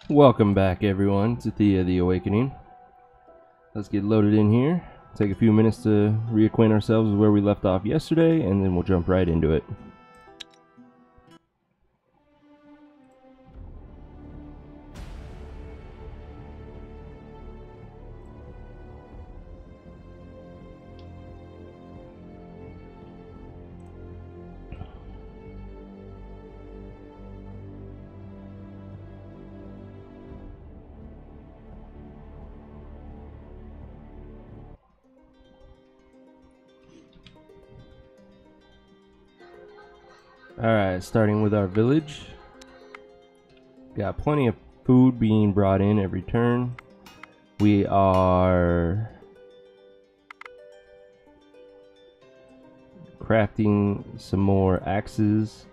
Welcome back, everyone, to Thea the Awakening. Let's get loaded in here. Take a few minutes to reacquaint ourselves with where we left off yesterday, and then we'll jump right into it. Alright, starting with our village. Got plenty of food being brought in every turn. We are crafting some more axes,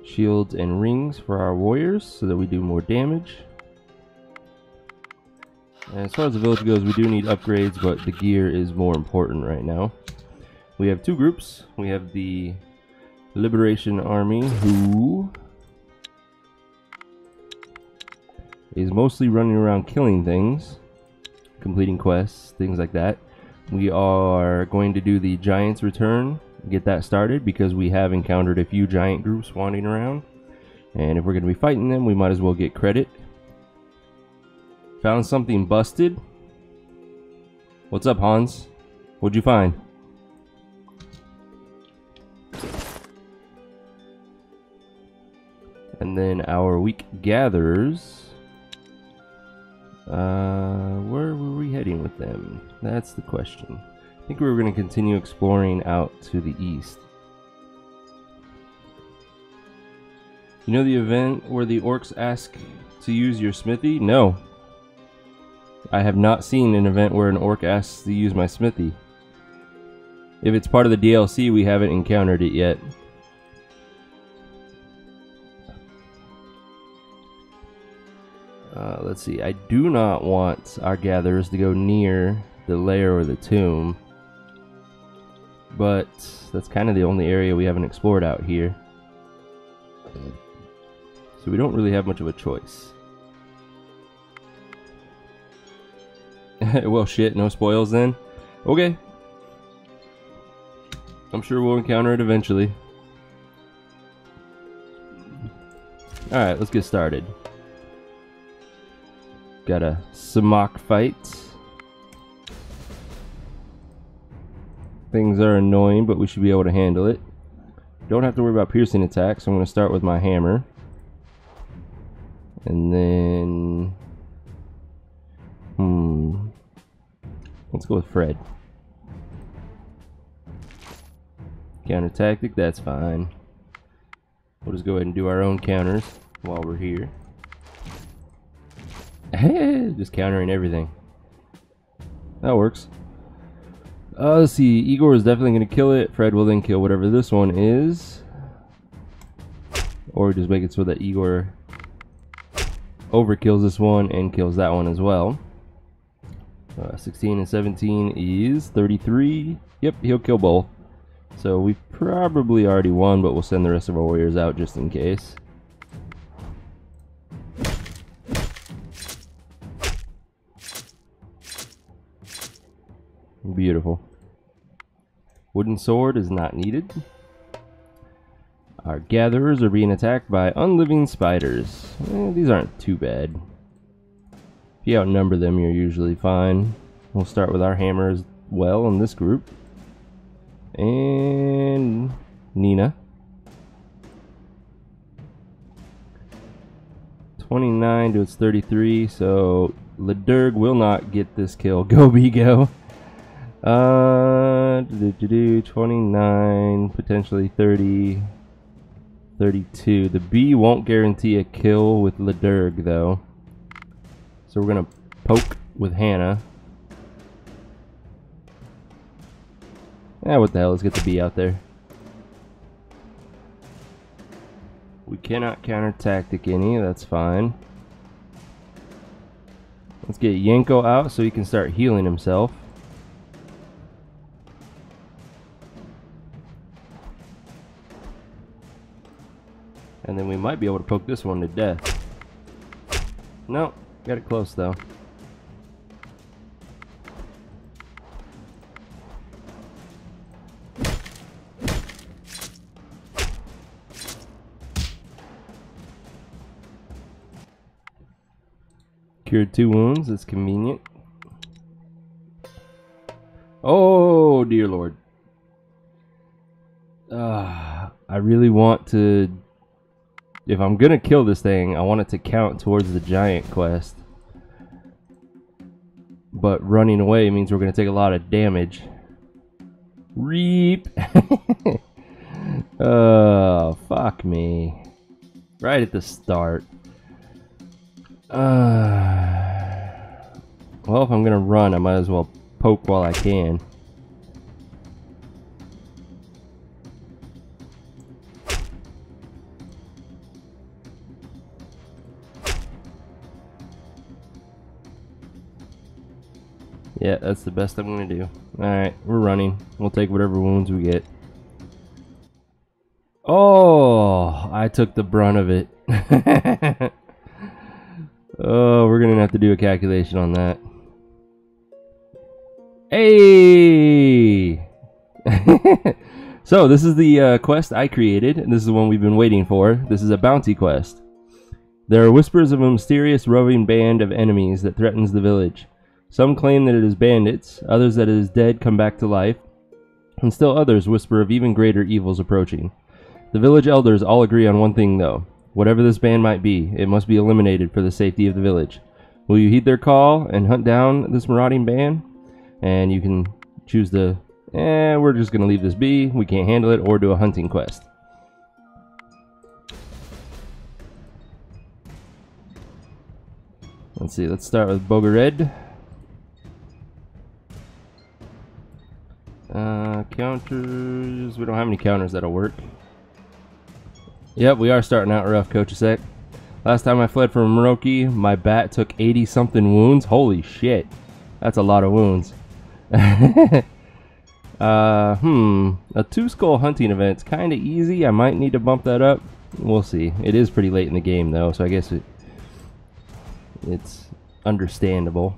shields, and rings for our warriors so that we do more damage. And as far as the village goes, we do need upgrades, but the gear is more important right now. We have two groups. We have the Liberation Army, who is mostly running around killing things, completing quests, things like that. We are going to do the Giants Return, get that started, because we have encountered a few giant groups wandering around, and if we're going to be fighting them, we might as well get credit. Found something busted. What's up, Hans? What'd you find? And then our weak gatherers. Where were we heading with them? That's the question. I think we were going to continue exploring out to the east. You know the event where the orcs ask to use your smithy? No. I have not seen an event where an orc asks to use my smithy. If it's part of the DLC, we haven't encountered it yet. Let's see, I do not want our gatherers to go near the lair or the tomb, but that's kind of the only area we haven't explored out here, so we don't really have much of a choice. Well, shit, no spoils then? Okay. I'm sure we'll encounter it eventually. Alright, let's get started. Got a Samok fight. Things are annoying, but we should be able to handle it. Don't have to worry about piercing attacks, so I'm going to start with my hammer. And then... let's go with Fred. Counter tactic, that's fine. We'll just go ahead and do our own counters while we're here. Just countering everything. That works. Let's see. Igor is definitely going to kill it. Fred will then kill whatever this one is. Or just make it so that Igor overkills this one and kills that one as well. 16 and 17 is 33. Yep, he'll kill both. So we've probably already won, but we'll send the rest of our warriors out just in case. Beautiful. Wooden sword is not needed. Our gatherers are being attacked by unliving spiders. These aren't too bad. If you outnumber them, you're usually fine. We'll start with our hammer as well in this group. And Nina. 29 to its 33, so Ledurg will not get this kill. Go Bigo. 29, potentially 30, 32. The bee won't guarantee a kill with Ledurg though. So we're gonna poke with Hannah. What the hell, let's get the bee out there. We cannot counter tactic any, that's fine. Let's get Yenko out so he can start healing himself. And then we might be able to poke this one to death. No, got it close though. Cured 2 wounds, that's convenient. Oh, dear lord. I really want to... If I'm gonna kill this thing, I want it to count towards the giant quest. But running away means we're gonna take a lot of damage. Reap! Oh, fuck me. Right at the start. Well, if I'm gonna run, I might as well poke while I can. Yeah, that's the best I'm gonna do. Alright, we're running. We'll take whatever wounds we get. Oh, I took the brunt of it. Oh, we're gonna have to do a calculation on that. Hey! So, this is the quest I created, and this is the one we've been waiting for. This is a bounty quest. There are whispers of a mysterious roving band of enemies that threatens the village. Some claim that it is bandits, others that it is dead come back to life, and still others whisper of even greater evils approaching. The village elders all agree on one thing, though. Whatever this band might be, it must be eliminated for the safety of the village. Will you heed their call and hunt down this marauding band? And you can choose to, we're just going to leave this be, we can't handle it, or do a hunting quest. Let's see, let's start with Demoredread. Counters, we don't have any counters that'll work. Yep, we are starting out rough, Coachasek. Last time I fled from Mroki, my bat took 80-something wounds. Holy shit. That's a lot of wounds. A 2-skull hunting event's kind of easy. I might need to bump that up. We'll see. It is pretty late in the game, though, so I guess it's understandable.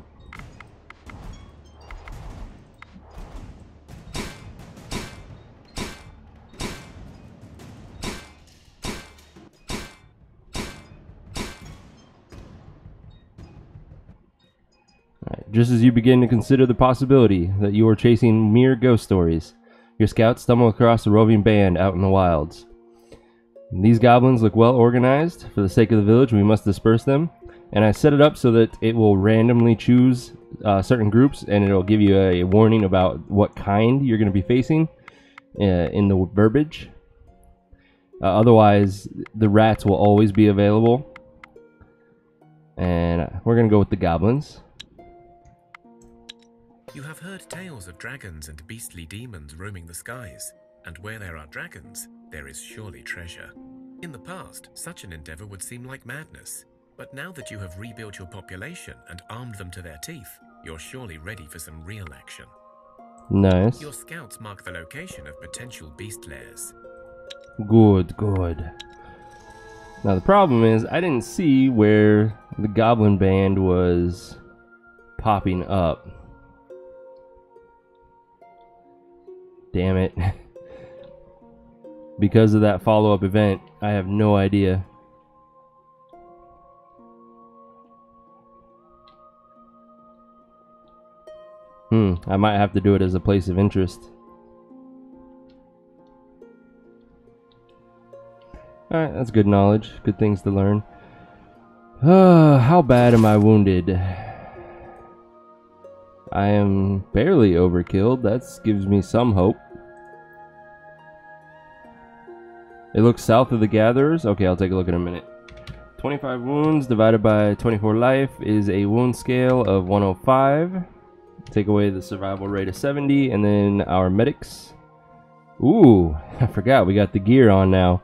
Just as you begin to consider the possibility that you are chasing mere ghost stories, your scouts stumble across a roving band out in the wilds. These goblins look well organized. For the sake of the village, we must disperse them. And I set it up so that it will randomly choose certain groups, and it'll give you a warning about what kind you're going to be facing in the verbiage. Otherwise, the rats will always be available. And we're going to go with the goblins. You have heard tales of dragons and beastly demons roaming the skies, and where there are dragons, there is surely treasure. In the past, such an endeavor would seem like madness, but now that you have rebuilt your population and armed them to their teeth, you're surely ready for some real action. Nice. Your scouts mark the location of potential beast lairs. Good, good. Now the problem is, I didn't see where the goblin band was popping up. Damn it. Because of that follow-up event, I have no idea. I might have to do it as a place of interest. Alright, that's good knowledge. Good things to learn. How bad am I wounded? I am barely overkilled. That gives me some hope. It looks south of the gatherers. Okay, I'll take a look in a minute. 25 wounds divided by 24 life is a wound scale of 105. Take away the survival rate of 70, and then our medics. Ooh, I forgot we got the gear on now.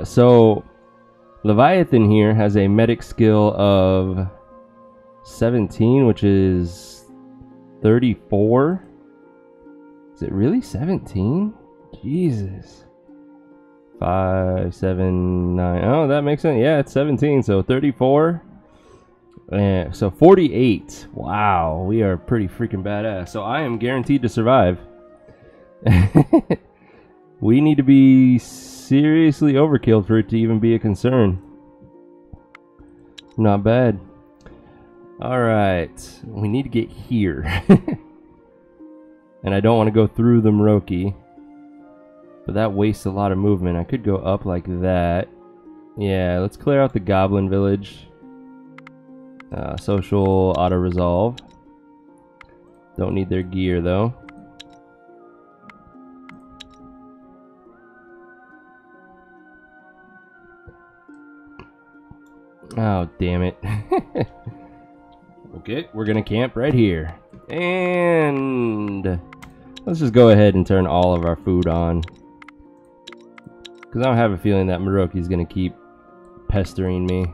So Leviathan here has a medic skill of 17, which is 34. Is it really 17? Jesus. 5, 7, 9. Oh, that makes sense. Yeah, it's 17. So 34. So 48. Wow, we are pretty freaking badass. So I am guaranteed to survive. We need to be seriously overkill for it to even be a concern. Not bad. Alright, we need to get here. And I don't want to go through the Mroki. But that wastes a lot of movement. I could go up like that. Yeah, let's clear out the Goblin Village. Social auto-resolve. Don't need their gear though. Oh, damn it. Okay, we're gonna camp right here. And let's just go ahead and turn all of our food on. Because I don't have a feeling that Mroki's gonna keep pestering me.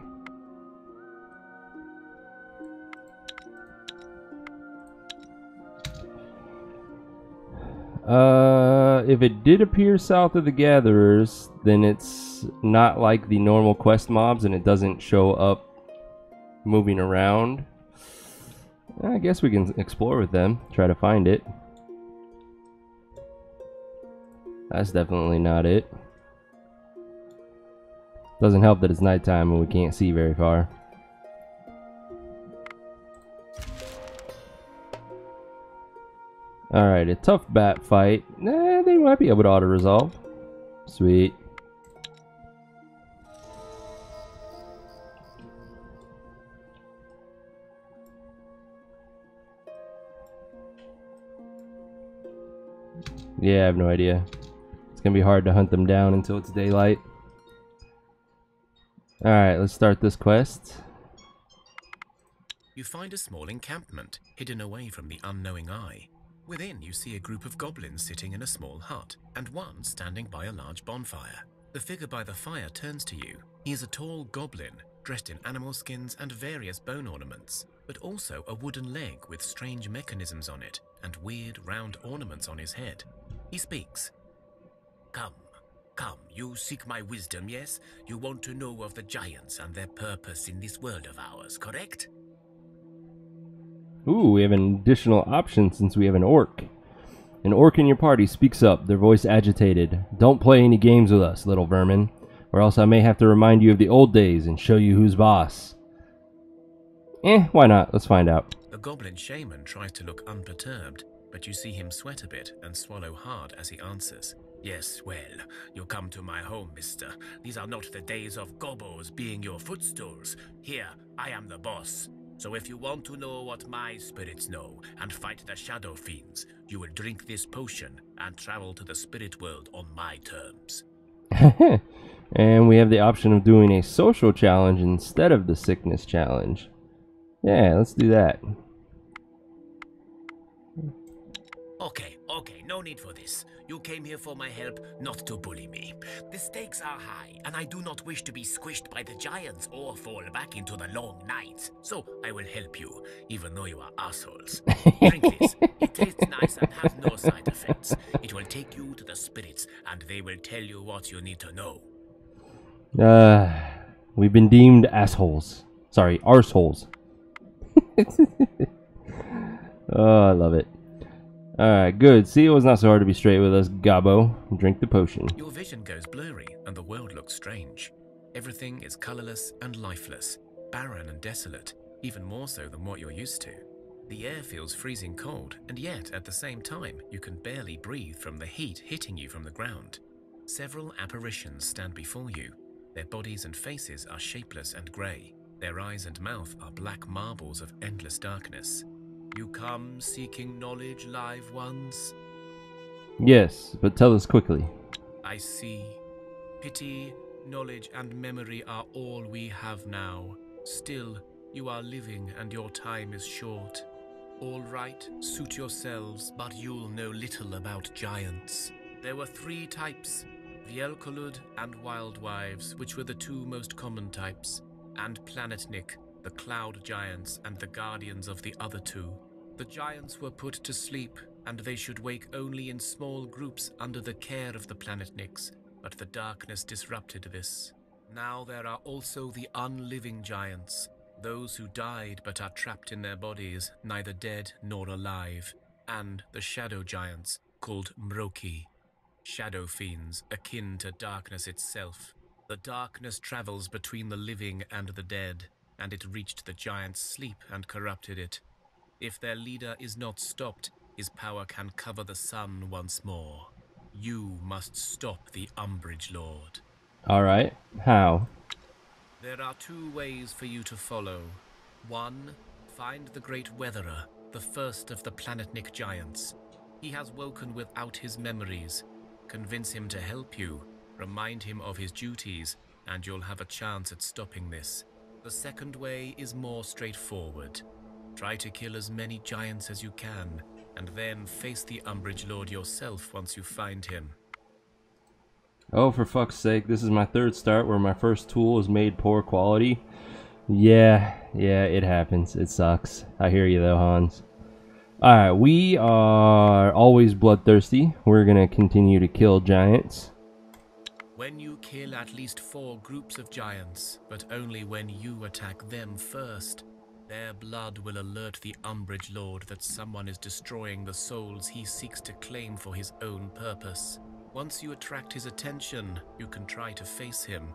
If it did appear south of the Gatherers, then it's not like the normal quest mobs and it doesn't show up moving around. I guess we can explore with them, try to find it. That's definitely not it. Doesn't help that it's nighttime and we can't see very far. Alright, a tough bat fight. They might be able to auto-resolve. Sweet. Yeah, I have no idea. It's gonna be hard to hunt them down until it's daylight. Alright, let's start this quest. You find a small encampment hidden away from the unknowing eye. Within, you see a group of goblins sitting in a small hut, and one standing by a large bonfire. The figure by the fire turns to you. He is a tall goblin, dressed in animal skins and various bone ornaments, but also a wooden leg with strange mechanisms on it, and weird round ornaments on his head. He speaks. Come, you seek my wisdom, yes? You want to know of the giants and their purpose in this world of ours, correct? Ooh, we have an additional option since we have an orc. An orc in your party speaks up, their voice agitated. Don't play any games with us, little vermin, or else I may have to remind you of the old days and show you who's boss. Why not? Let's find out. The goblin shaman tries to look unperturbed, but you see him sweat a bit and swallow hard as he answers. Yes, well, you come to my home, mister. These are not the days of gobos being your footstools. Here, I am the boss. So if you want to know what my spirits know and fight the shadow fiends, you will drink this potion and travel to the spirit world on my terms. And we have the option of doing a social challenge instead of the sickness challenge. Yeah, let's do that. Okay, no need for this. You came here for my help, not to bully me. The stakes are high, and I do not wish to be squished by the giants or fall back into the long nights. So I will help you, even though you are assholes. Drink this. It tastes nice and has no side effects. It will take you to the spirits, and they will tell you what you need to know. We've been deemed assholes. Sorry, arseholes. Oh, I love it. Alright, good. See, it was not so hard to be straight with us, Gobbo. Drink the potion. Your vision goes blurry, and the world looks strange. Everything is colorless and lifeless, barren and desolate, even more so than what you're used to. The air feels freezing cold, and yet, at the same time, you can barely breathe from the heat hitting you from the ground. Several apparitions stand before you. Their bodies and faces are shapeless and grey. Their eyes and mouth are black marbles of endless darkness. You come seeking knowledge, live ones? Yes, but tell us quickly. I see. Pity, knowledge, and memory are all we have now. Still, you are living and your time is short. All right, suit yourselves, but you'll know little about giants. There were 3 types, Vielkolud and Wildwives, which were the 2 most common types, and Planetnik, the Cloud Giants, and the Guardians of the other 2. The giants were put to sleep, and they should wake only in small groups under the care of the Planetniks, but the darkness disrupted this. Now there are also the unliving giants, those who died but are trapped in their bodies, neither dead nor alive, and the shadow giants, called Mroki. Shadow fiends, akin to darkness itself. The darkness travels between the living and the dead, and it reached the giant's sleep and corrupted it. If their leader is not stopped, his power can cover the sun once more. You must stop the Umbrage Lord. Alright, how? There are 2 ways for you to follow. 1, find the Great Weatherer, the first of the Planetnik giants. He has woken without his memories. Convince him to help you, remind him of his duties, and you'll have a chance at stopping this. The second way is more straightforward. Try to kill as many giants as you can, and then face the Umbrage Lord yourself once you find him. Oh, for fuck's sake, this is my 3rd start where my first tool is made poor quality. Yeah, it happens. It sucks. I hear you though, Hans. Alright, we are always bloodthirsty. We're gonna continue to kill giants. When you kill at least 4 groups of giants, but only when you attack them first, their blood will alert the Umbrage Lord that someone is destroying the souls he seeks to claim for his own purpose. Once you attract his attention, you can try to face him,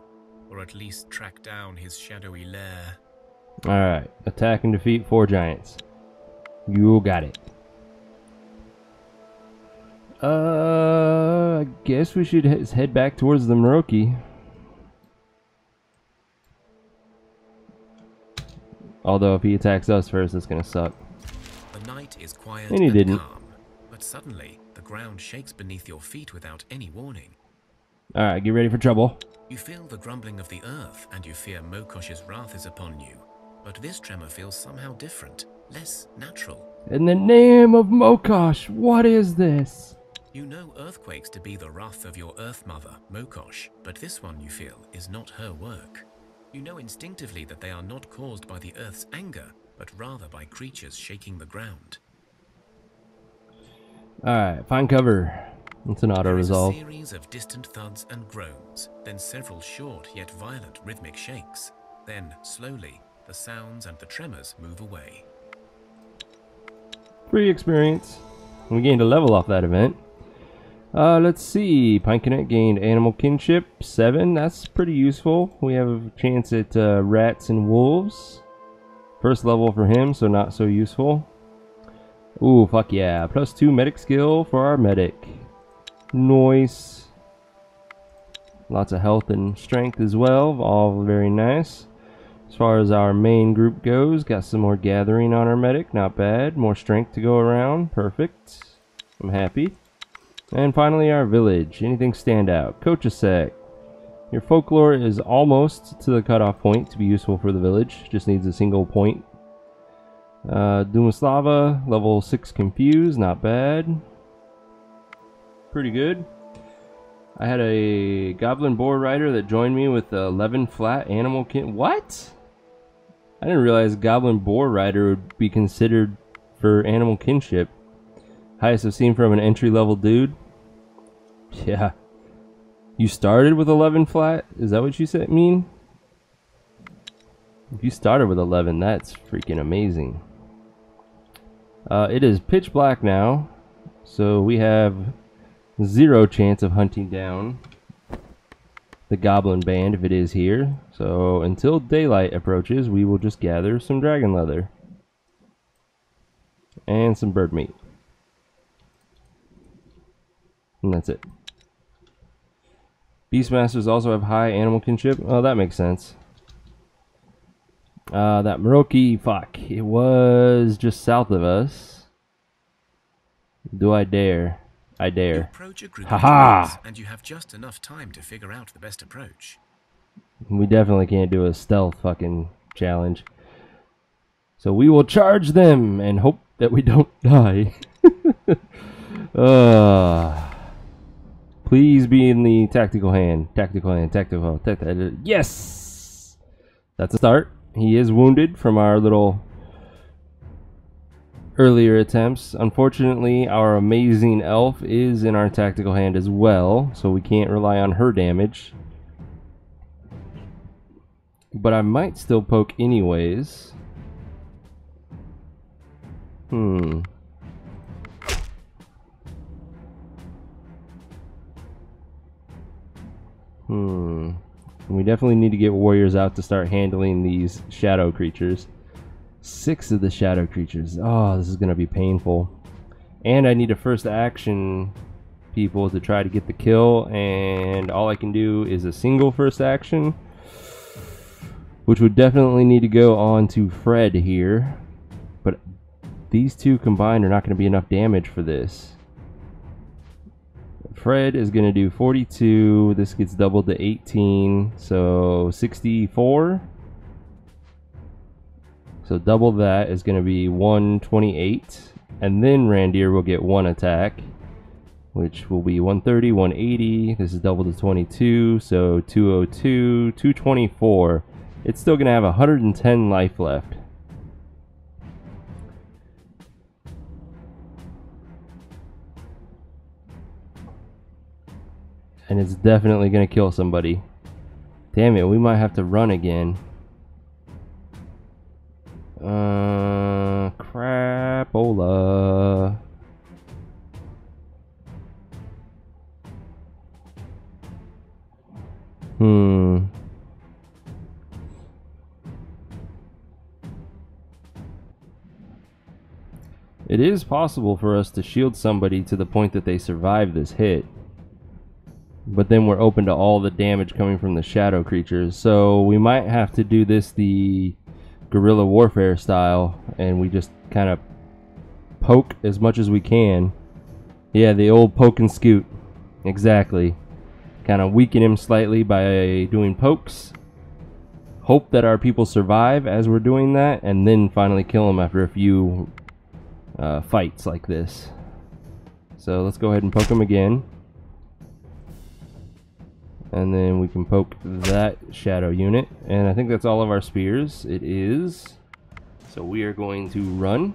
or at least track down his shadowy lair. Alright, attack and defeat 4 giants. You got it. I guess we should head back towards the Mroki. Although if he attacks us first, it's gonna suck. The night is quiet And he didn't. calm, but suddenly the ground shakes beneath your feet without any warning. Alright, get ready for trouble. You feel the grumbling of the earth, and you fear Mokosh's wrath is upon you. But this tremor feels somehow different, less natural. In the name of Mokosh, what is this? You know earthquakes to be the wrath of your Earth Mother, Mokosh, but this one, you feel, is not her work. You know instinctively that they are not caused by the Earth's anger, but rather by creatures shaking the ground. Alright, find cover. It's an auto-resolve. There is a series of distant thuds and groans, then several short yet violent rhythmic shakes. Then, slowly, the sounds and the tremors move away. Free experience. We gained a level off that event. Let's see. Pineconnect gained animal kinship 7. That's pretty useful. We have a chance at rats and wolves. First level for him, so not so useful. Ooh, fuck yeah. +2 medic skill for our medic. Nice. Lots of health and strength as well. All very nice. As far as our main group goes, got some more gathering on our medic. Not bad. More strength to go around. Perfect. I'm happy. And finally, our village. Anything stand out? Coach a sec. Your folklore is almost to the cutoff point to be useful for the village. Just needs a single point. Dumaslava, level 6 confused. Not bad. Pretty good. I had a goblin boar rider that joined me with 11 flat animal kin. What? I didn't realize goblin boar rider would be considered for animal kinship. Highest I've seen from an entry-level dude. Yeah. You started with 11 flat? Is that what you said? Mean? If you started with 11, that's freaking amazing. It is pitch black now, so we have 0 chance of hunting down the goblin band if it is here. So until daylight approaches, we will just gather some dragon leather and some bird meat. And that's it. Beastmasters also have high animal kinship. Oh, that makes sense. That Mroki, fuck. It was just south of us. Do I dare? I dare. Haha! And you have just enough time to figure out the best approach. We definitely can't do a stealth fucking challenge. So we will charge them and hope that we don't die. Please be in the tactical hand. Tactical hand. Tactical. Yes! That's a start. He is wounded from our little earlier attempts. Unfortunately, our amazing elf is in our tactical hand as well, so we can't rely on her damage. But I might still poke anyways. We definitely need to get warriors out to start handling these shadow creatures. 6 of the shadow creatures. Oh, this is going to be painful. And I need a first action people to try to get the kill, and all I can do is a single first action, which would definitely need to go on to Fred here. But these two combined are not going to be enough damage for this. Fred is going to do 42. This gets doubled to 18, so 64. So double that is going to be 128. And then Randir will get 1 attack, which will be 130, 180. This is doubled to 22, so 202, 224. It's still going to have 110 life left. And it's definitely going to kill somebody. Damn it, we might have to run again. Crapola. It is possible for us to shield somebody to the point that they survive this hit. But then we're open to all the damage coming from the shadow creatures. So we might have to do this the guerrilla warfare style, and we just kind of poke as much as we can. Yeah, the old poke and scoot. Exactly. Kind of weaken him slightly by doing pokes. Hope that our people survive as we're doing that, and then finally kill him after a few fights like this. So let's go ahead and poke him again. And then we can poke that shadow unit. And I think that's all of our spears. It is. So we are going to run.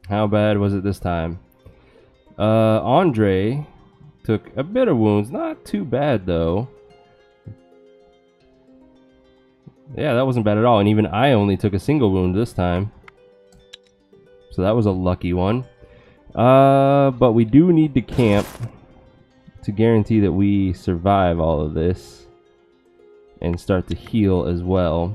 How bad was it this time? Andre took a bit of wounds. Not too bad though. Yeah, that wasn't bad at all. And even I only took a single wound this time. So that was a lucky one. But we do need to camp to guarantee that we survive all of this and start to heal as well.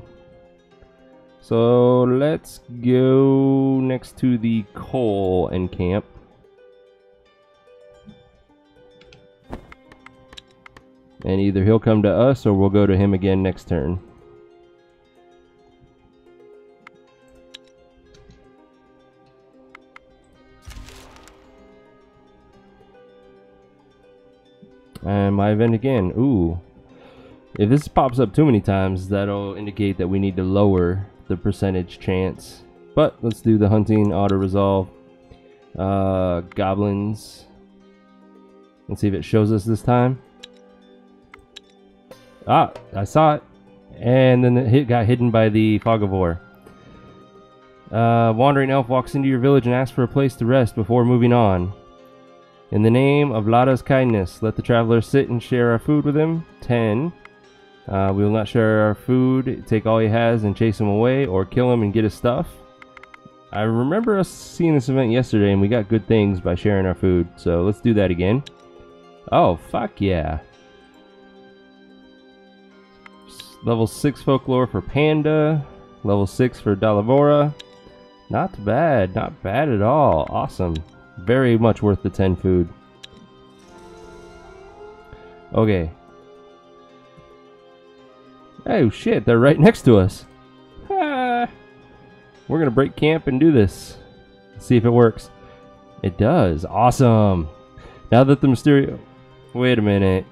So let's go next to the coal and camp. And either he'll come to us or we'll go to him again next turn. And my event again. Ooh. If this pops up too many times, that'll indicate that we need to lower the percentage chance. But let's do the hunting auto-resolve. Goblins. Let's see if it shows us this time. Ah, I saw it. And then it got hidden by the fog of war. Wandering elf walks into your village and asks for a place to rest before moving on. In the name of Lada's kindness, let the traveler sit and share our food with him. 10. We will not share our food, take all he has and chase him away, or kill him and get his stuff. I remember us seeing this event yesterday and we got good things by sharing our food, so let's do that again. Oh, fuck yeah. Level 6 folklore for Panda. Level 6 for Dalavora. Not bad, not bad at all. Awesome. Very much worth the 10 food. Okay. Oh shit, they're right next to us. Ah. We're gonna break camp and do this. See if it works. It does. Awesome. Now that the Mysterio... Wait a minute.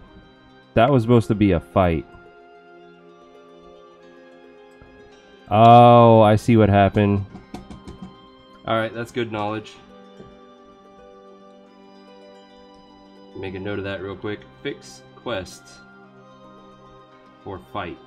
That was supposed to be a fight. Oh, I see what happened. Alright, that's good knowledge. Make a note of that real quick. Fix quest for fight.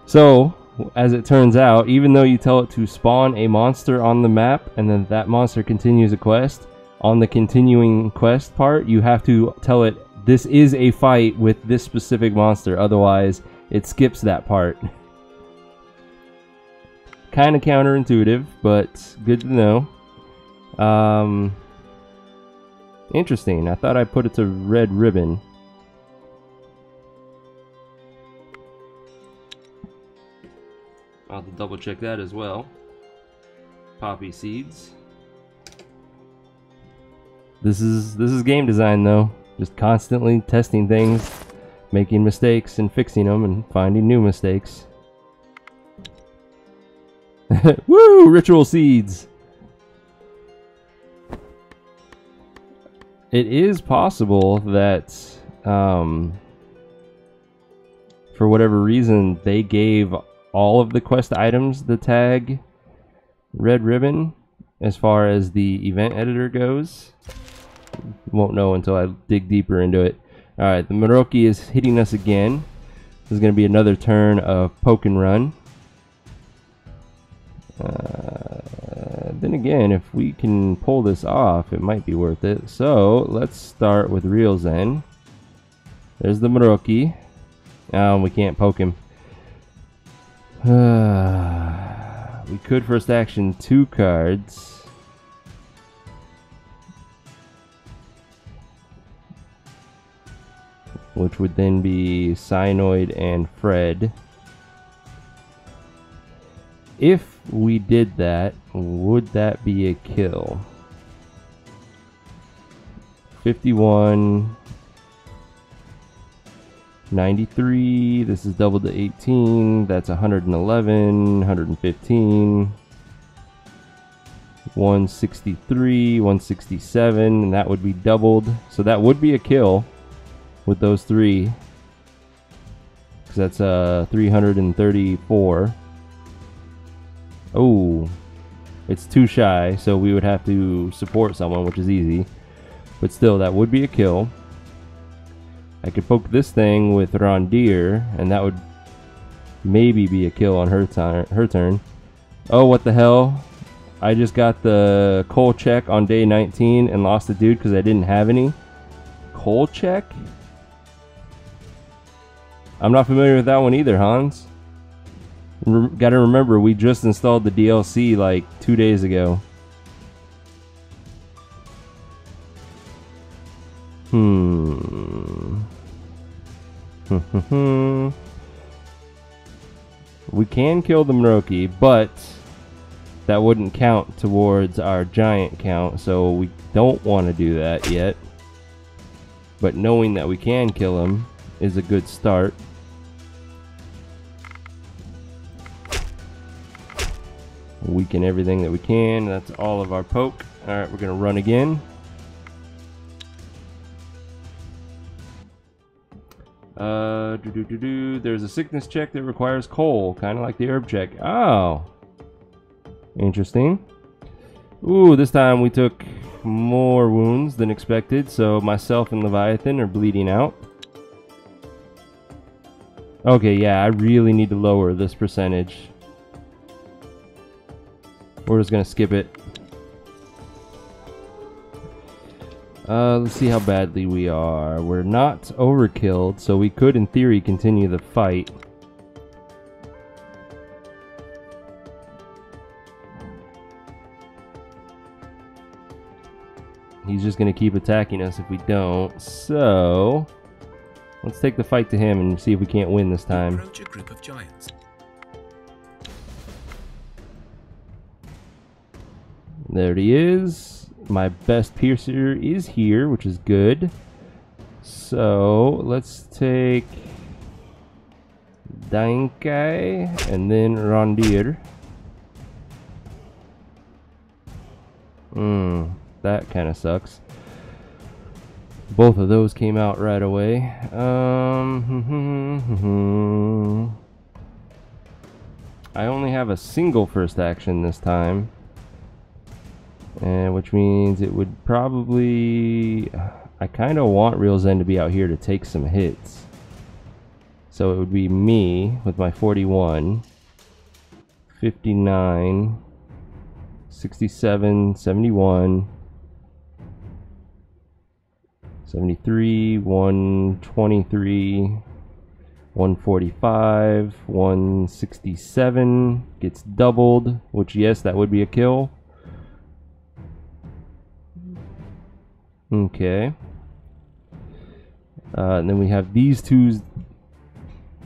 So, as it turns out, even though you tell it to spawn a monster on the map and then that monster continues a quest, on the continuing quest part, you have to tell it this is a fight with this specific monster, otherwise it skips that part. Kind of counterintuitive, but good to know. Interesting. I thought I put it to red ribbon. I'll have to double check that as well. Poppy seeds. This is game design though. Just constantly testing things, making mistakes and fixing them and finding new mistakes. Woo! Ritual seeds. It is possible that for whatever reason they gave all of the quest items the tag red ribbon as far as the event editor goes. Won't know until I dig deeper into it. Alright, the Mroki is hitting us again. This is going to be another turn of poke and run. Then again, if we can pull this off, it might be worth it. So, let's start with Realism. There's the Mroki. We can't poke him. We could first action 2 cards. Which would then be Cyanoid and Fred. If we did that, would that be a kill? 51, 93, this is double to 18, that's 111, 115, 163, 167, and that would be doubled. So that would be a kill with those 3. Because that's 334. Oh, it's too shy, so we would have to support someone, which is easy. But still, that would be a kill. I could poke this thing with Rondir, and that would maybe be a kill on her turn. Oh, what the hell? I just got the coal check on day 19 and lost the dude because I didn't have any. Coal check? I'm not familiar with that one either, Hans. Gotta remember, we just installed the DLC like 2 days ago. We can kill the Mroki, but that wouldn't count towards our giant count, so we don't want to do that yet. But knowing that we can kill him is a good start. Weaken everything that we can. That's all of our poke. Alright, we're going to run again. There's a sickness check that requires coal, kind of like the herb check. Oh, interesting. Ooh, this time we took more wounds than expected, so myself and Leviathan are bleeding out. Okay, yeah, I really need to lower this percentage. We're just gonna skip it. Let's see how badly we are. We're not overkilled, so we could, in theory, continue the fight. He's just gonna keep attacking us if we don't. So let's take the fight to him and see if we can't win this time. Approach a group of giants. There he is. My best piercer is here, which is good. So let's take Dainkai and then Rondir. That kind of sucks. Both of those came out right away. I only have a single first action this time. Which means it would probably... I kind of want Realism to be out here to take some hits. So it would be me with my 41, 59, 67, 71, 73, 123, 145, 167 gets doubled, which yes, that would be a kill. Okay. And then we have these two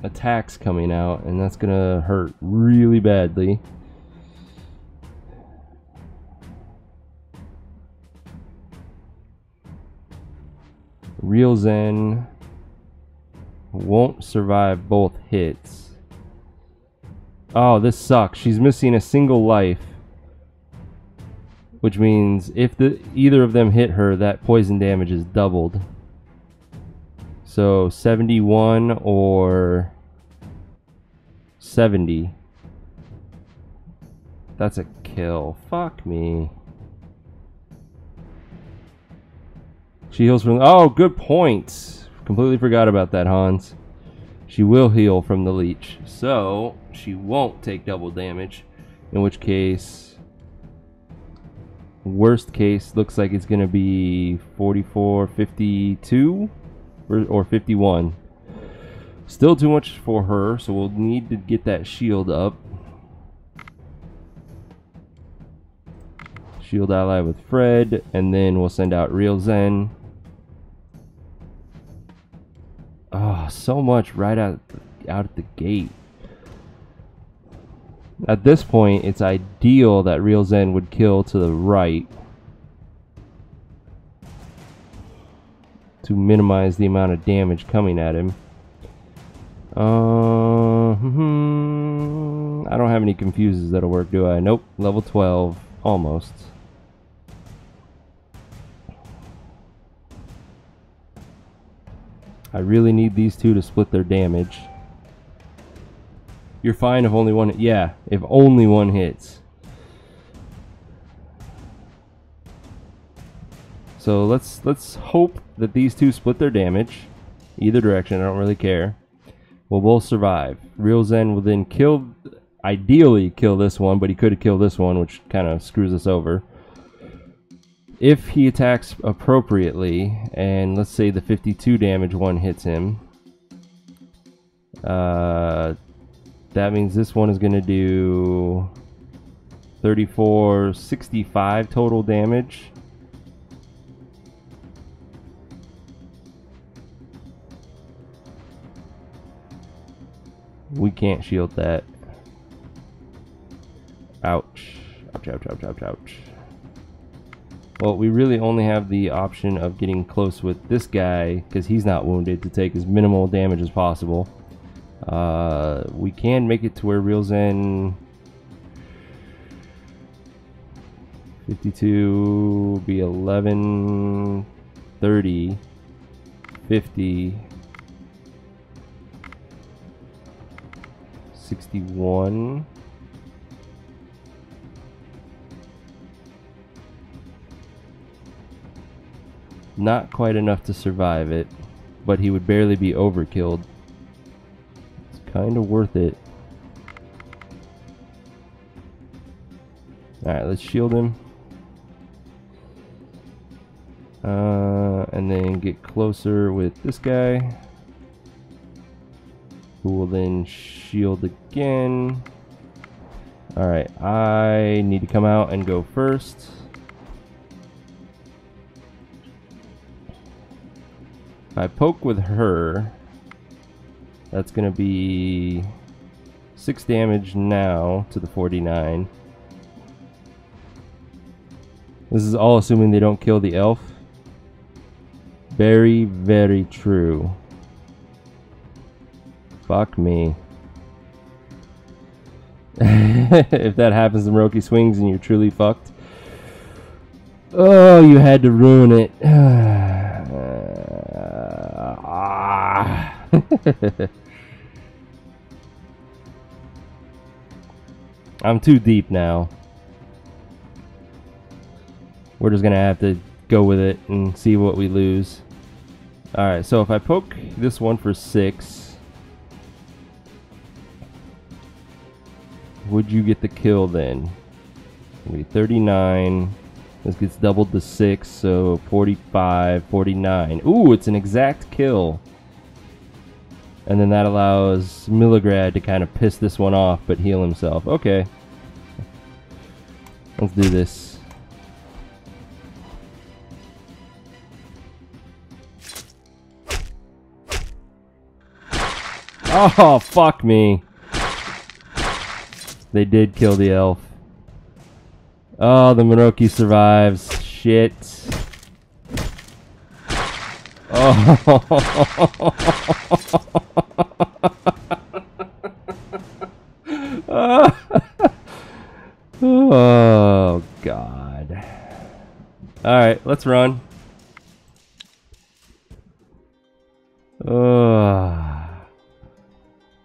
attacks coming out, and that's gonna hurt really badly. Real Zen won't survive both hits. Oh, this sucks. She's missing a single life, which means if either of them hit her, that poison damage is doubled. So 71 or 70. That's a kill. Fuck me. She heals from... Oh, good point. Completely forgot about that, Hans. She will heal from the leech. So, she won't take double damage. In which case... Worst case, looks like it's going to be 44, 52? Or 51. Still too much for her, so we'll need to get that shield up. Shield ally with Fred, and then we'll send out Real Zen. Oh, so much right out at the gate. At this point, it's ideal that Real Zen would kill to the right to minimize the amount of damage coming at him. I don't have any confuses that'll work, do I? Nope. Level 12. Almost. I really need these two to split their damage. You're fine if only one... Yeah, if only one hits. So let's hope that these two split their damage. Either direction, I don't really care. We'll both survive. Real Zen will then kill... Ideally kill this one, but he could have killed this one, which kind of screws us over. If he attacks appropriately, and let's say the 52 damage one hits him, that means this one is going to do 34, 65 total damage. We can't shield that. Ouch. Ouch, ouch, ouch, ouch, ouch. Well, we really only have the option of getting close with this guy, because he's not wounded, to take as minimal damage as possible. We can make it to where Real Zen 52 be 11, 30, 50, 61. Not quite enough to survive it, but he would barely be overkilled. It's kind of worth it. Alright, let's shield him. And then get closer with this guy, who will then shield again. Alright, I need to come out and go first. If I poke with her, that's going to be 6 damage now to the 49. This is all assuming they don't kill the elf. Very, very true. Fuck me. If that happens, the Mroki swings and you're truly fucked. Oh, you had to ruin it. I'm too deep now. We're just gonna have to go with it and see what we lose. Alright, so if I poke this one for 6, would you get the kill then? It'll be 39, This gets doubled to 6, so 45, 49. Ooh, it's an exact kill. And then that allows Milligrad to kind of piss this one off, but heal himself. Okay. Let's do this. Oh, fuck me. They did kill the elf. Oh, the Mroki survives. Shit. Oh. Oh, God. Alright, let's run.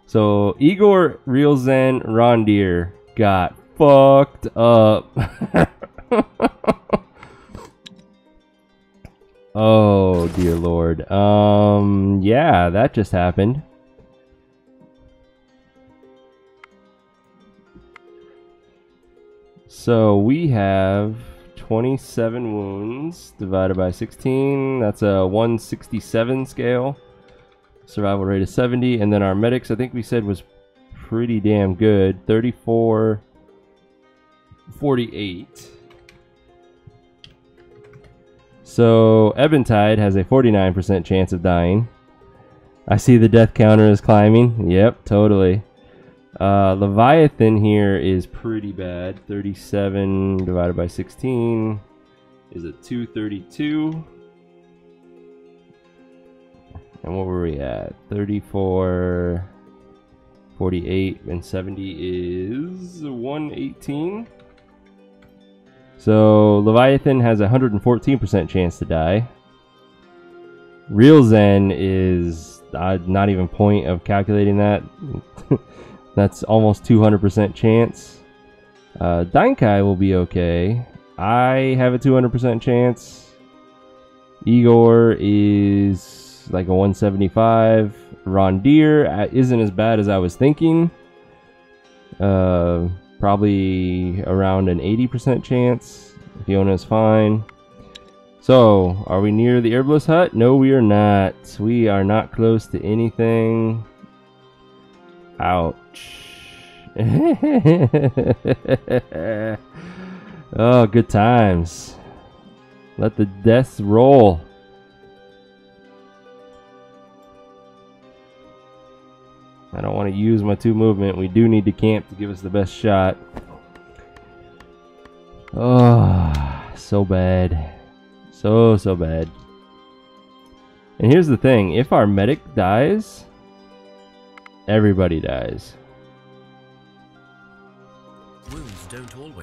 So, Igor, Realism, Rondir got fucked up. Oh, dear Lord. Yeah, that just happened. So we have 27 wounds divided by 16. That's a 167 scale. Survival rate is 70. And then our medics, I think we said, was pretty damn good. 34, 48. So Eventide has a 49% chance of dying. I see the death counter is climbing. Yep, totally. Leviathan here is pretty bad. 37 divided by 16 is a 232. And what were we at? 34, 48, and 70 is 118. So Leviathan has a 114% chance to die. Real Zen is not even point of calculating that. That's almost 200% chance. Daikai will be okay. I have a 200% chance. Igor is like a 175. Rondir isn't as bad as I was thinking. Probably around an 80% chance. Fiona is fine. So, are we near the herbalist hut? No, we are not. We are not close to anything. Ouch. Oh, good times. Let the deaths roll. I don't want to use my 2 movement. We do need to camp to give us the best shot. Oh, so bad. So bad. And here's the thing. If our medic dies, everybody dies.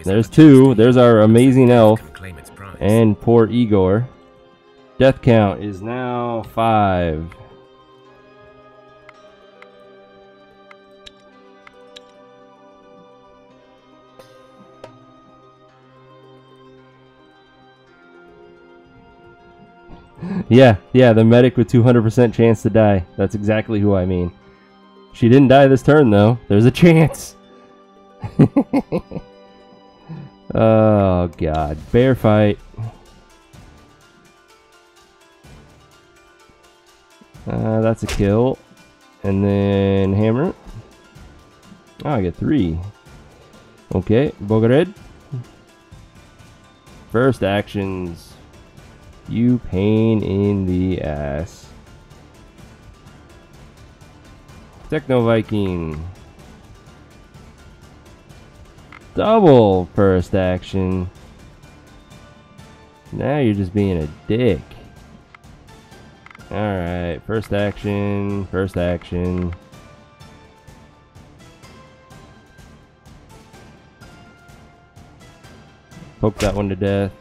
There's 2. There's our amazing elf. And poor Igor. Death count is now 5. Yeah, the medic with 200% chance to die. That's exactly who I mean. She didn't die this turn, though. There's a chance. Oh, God. Bear fight. That's a kill. And then hammer. Oh, I get 3. Okay, Bogared. First actions. You pain in the ass. Techno Viking. Double first action. Now you're just being a dick. Alright, first action, first action. Poke that one to death.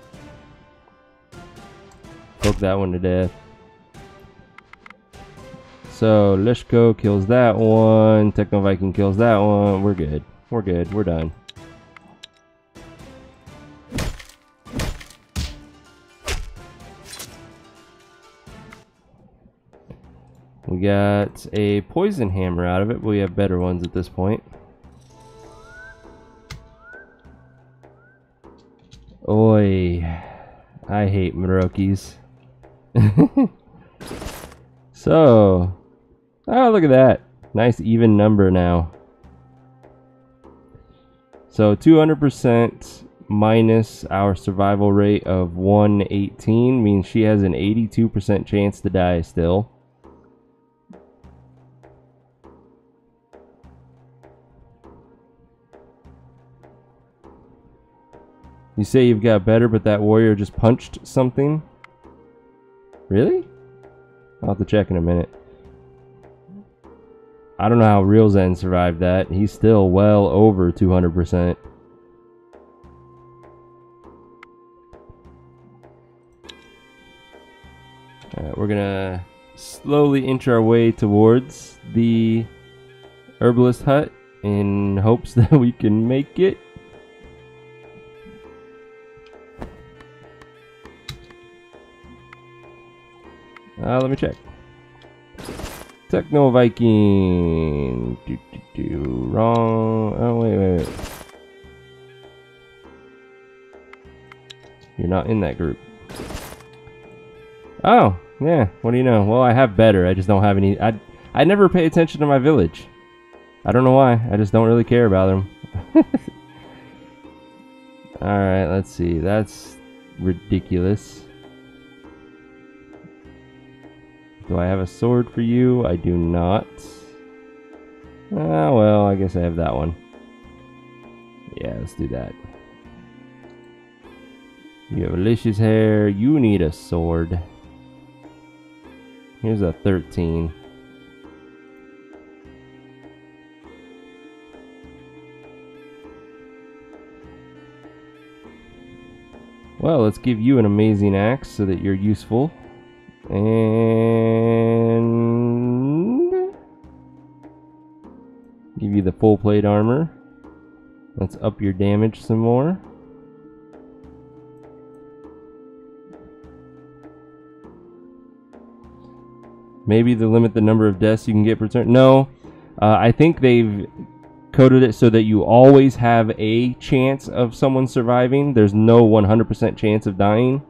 Poke that one to death. So, Lishko kills that one. Techno Viking kills that one. We're good. We're good. We're done. We got a poison hammer out of it, but we have better ones at this point. Oi. boy. I hate Mrokis. So, oh, look at that. Nice even number now. So 200% minus our survival rate of 118 means she has an 82% chance to die still. You say you've got better, but that warrior just punched something? Really? I'll have to check in a minute. I don't know how Real Zen survived that. He's still well over 200%. Alright, we're gonna slowly inch our way towards the herbalist hut in hopes that we can make it. Let me check. Techno Viking. Wrong. Oh, wait. You're not in that group. Oh, yeah. What do you know? Well, I have better. I just don't have any. I never pay attention to my village. I don't know why. I just don't really care about them. Alright, let's see. That's ridiculous. Do I have a sword for you? I do not. Ah, well, I guess I have that one. Yeah, let's do that. You have Alicia's hair. You need a sword. Here's a 13. Well, let's give you an amazing axe so that you're useful. And give you the full plate armor. Let's up your damage some more. Maybe they limit the number of deaths you can get per turn. No, I think they've coded it so that you always have a chance of someone surviving. There's no 100% chance of dying,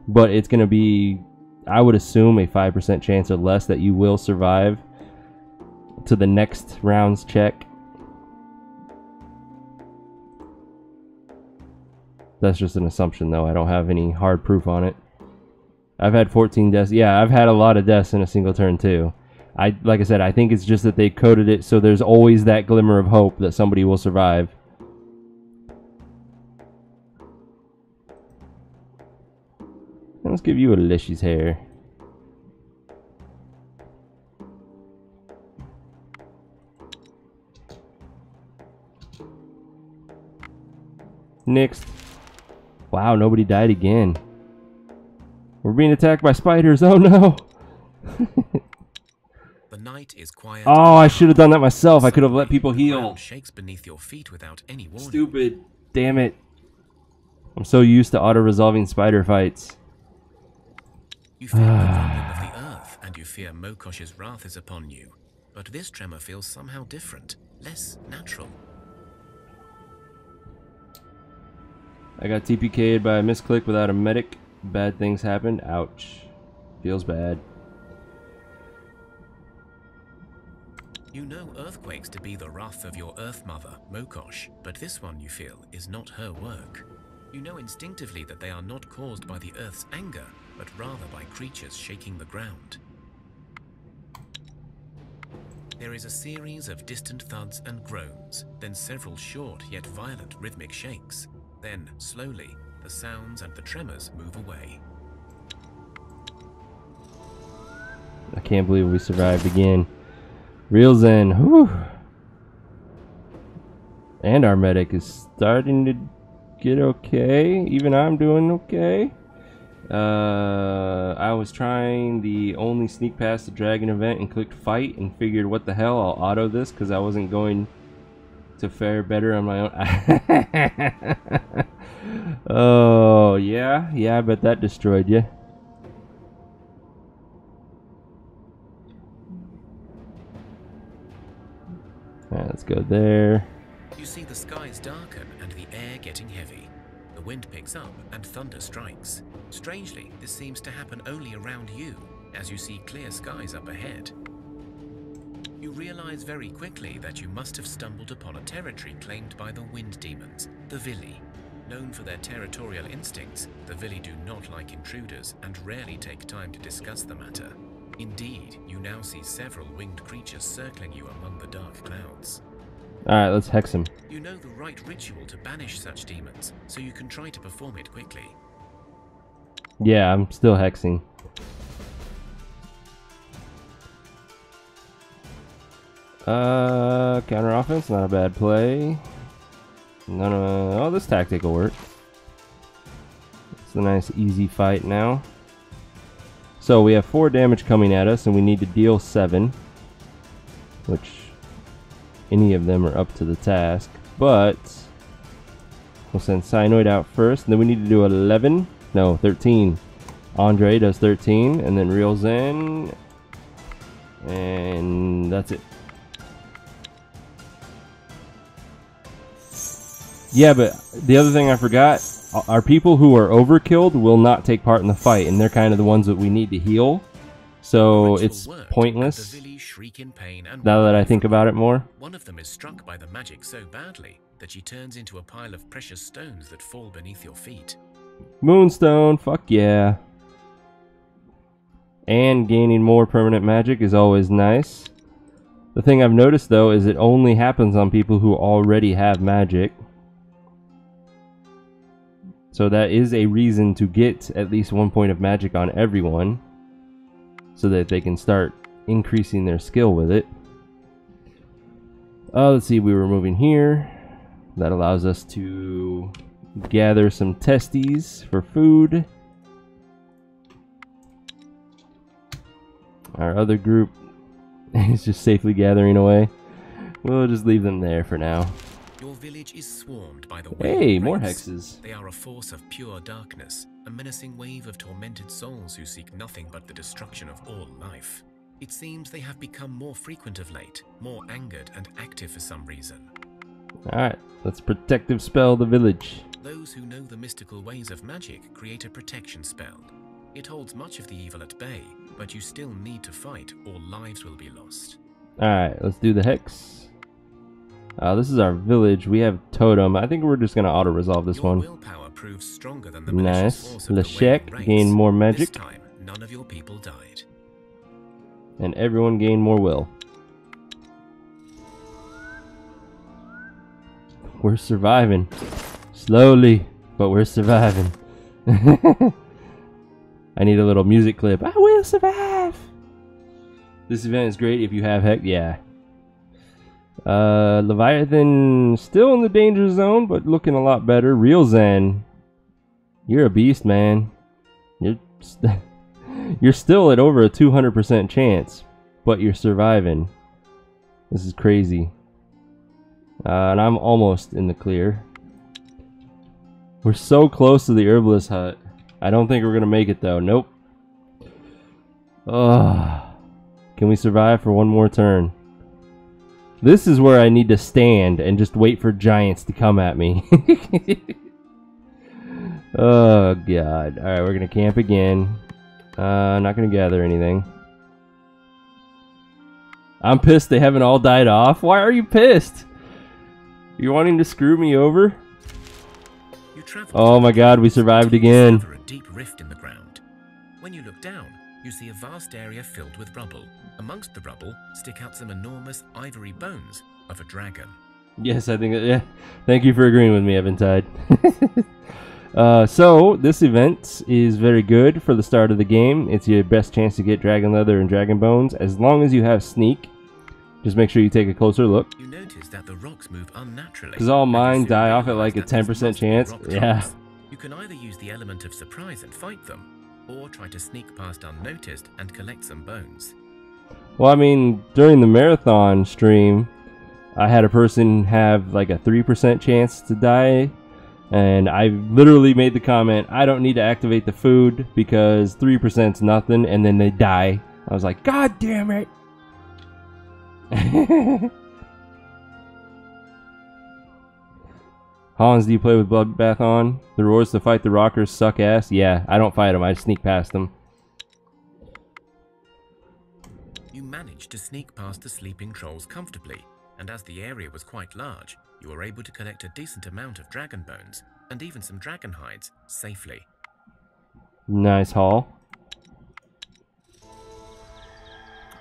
but it's going to be, I would assume, a 5% chance or less that you will survive to the next round's check. That's just an assumption, though. I don't have any hard proof on it. I've had 14 deaths. Yeah, I've had a lot of deaths in a single turn, too. Like I said, I think it's just that they coded it so there's always that glimmer of hope that somebody will survive. Let's give you a Alicia's hair. Next. Wow, nobody died again. We're being attacked by spiders. Oh no. The night is quiet. Oh, I should have done that myself. I could have let people heal. Shakes beneath your feet without any warning. Stupid. Damn it. I'm so used to auto-resolving spider fights. You feel the rumbling of the earth, and you fear Mokosh's wrath is upon you. But this tremor feels somehow different, less natural. I got TPK'd by a misclick without a medic. Bad things happened. Ouch. Feels bad. You know earthquakes to be the wrath of your Earth Mother, Mokosh, but this one, you feel, is not her work. You know instinctively that they are not caused by the Earth's anger, but rather by creatures shaking the ground. There is a series of distant thuds and groans, then several short yet violent rhythmic shakes. Then, slowly, the sounds and the tremors move away. I can't believe we survived again. Real Zen, whew. And our medic is starting to get okay. Even I'm doing okay. I was trying the only sneak past the dragon event and clicked fight and figured, what the hell, I'll auto this because I wasn't going to fare better on my own. Oh, yeah, I bet that destroyed you. Alright, let's go there. You see the skies darken and the air getting heavy. The wind picks up and thunder strikes. Strangely, this seems to happen only around you, as you see clear skies up ahead. You realize very quickly that you must have stumbled upon a territory claimed by the wind demons, the Vili. Known for their territorial instincts, the Vili do not like intruders and rarely take time to discuss the matter. Indeed, you now see several winged creatures circling you among the dark clouds. Alright, let's hex him. You know the right ritual to banish such demons, so you can try to perform it quickly. Yeah, I'm still hexing. Counter offense, not a bad play. Oh, this tactic will work. It's a nice easy fight now. So we have 4 damage coming at us and we need to deal 7. Which any of them are up to the task. But we'll send Cyanoid out first. And then we need to do 11. No, 13. Andre does 13. And then Real Zen. And that's it. Yeah, but the other thing I forgot, our people who are overkilled will not take part in the fight, and they're kind of the ones that we need to heal. So it's pointless. Now that I think about it more. One of them is struck by the magic so badly that she turns into a pile of precious stones that fall beneath your feet. Moonstone, fuck yeah. And gaining more permanent magic is always nice. The thing I've noticed though is it only happens on people who already have magic. So that is a reason to get at least 1 point of magic on everyone, so that they can start increasing their skill with it. Let's see, we were moving here. That allows us to gather some testes for food. Our other group is just safely gathering away. We'll just leave them there for now. Your village is swarmed by the Hey, more hexes. They are a force of pure darkness, a menacing wave of tormented souls who seek nothing but the destruction of all life. It seems they have become more frequent of late, more angered and active for some reason. Alright, let's protective spell the village. Those who know the mystical ways of magic create a protection spell. It holds much of the evil at bay, but you still need to fight or lives will be lost. Alright, let's do the hex. This is our village. We have totem. I think we're just going to auto-resolve this one. Willpower proves stronger than the nice. Leshek gained more magic. This time, none of your people died. And everyone gained more will. We're surviving. Slowly, but we're surviving. I need a little music clip. I will survive! This event is great if you have hex. Yeah. Leviathan still in the danger zone, but looking a lot better. Real Zen, you're a beast, man. You're still at over a 200% chance, but you're surviving. This is crazy. And I'm almost in the clear. We're so close to the herbalist hut. I don't think we're gonna make it though. Nope. Can we survive for one more turn? This is where I need to stand and just wait for giants to come at me. Oh god. Alright, we're gonna camp again. Not gonna gather anything. I'm pissed they haven't all died off. Why are you pissed? You wanting to screw me over? Oh my god, we survived again. A deep rift in the ground. When you look down, you see a vast area filled with rubble. Amongst the rubble stick out some enormous ivory bones of a dragon. Yes, I think that, yeah. Thank you for agreeing with me, Eventide. So, this event is very good for the start of the game. It's your best chance to get dragon leather and dragon bones, as long as you have sneak. Just make sure you take a closer look. You notice that the rocks move unnaturally. Because all mine die off at like a 10% chance. Yeah. You can either use the element of surprise and fight them, or try to sneak past unnoticed and collect some bones. Well, I mean, during the marathon stream, I had a person have like a 3% chance to die, and I literally made the comment, I don't need to activate the food because 3%'s nothing, and then they die. I was like, God damn it! Hans, do you play with Bloodbath on? The roars to fight the rockers suck ass. Yeah, I don't fight them. I sneak past them. You managed to sneak past the sleeping trolls comfortably, and as the area was quite large, you were able to collect a decent amount of dragon bones, and even some dragon hides, safely. Nice haul.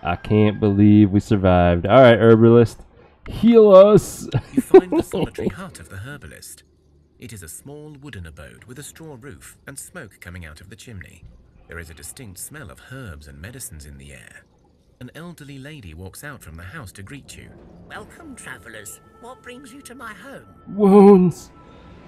I can't believe we survived. Alright, herbalist. Heal us! You find the solitary hut of the herbalist. It is a small wooden abode with a straw roof and smoke coming out of the chimney. There is a distinct smell of herbs and medicines in the air. An elderly lady walks out from the house to greet you. Welcome, travellers. What brings you to my home? Wounds!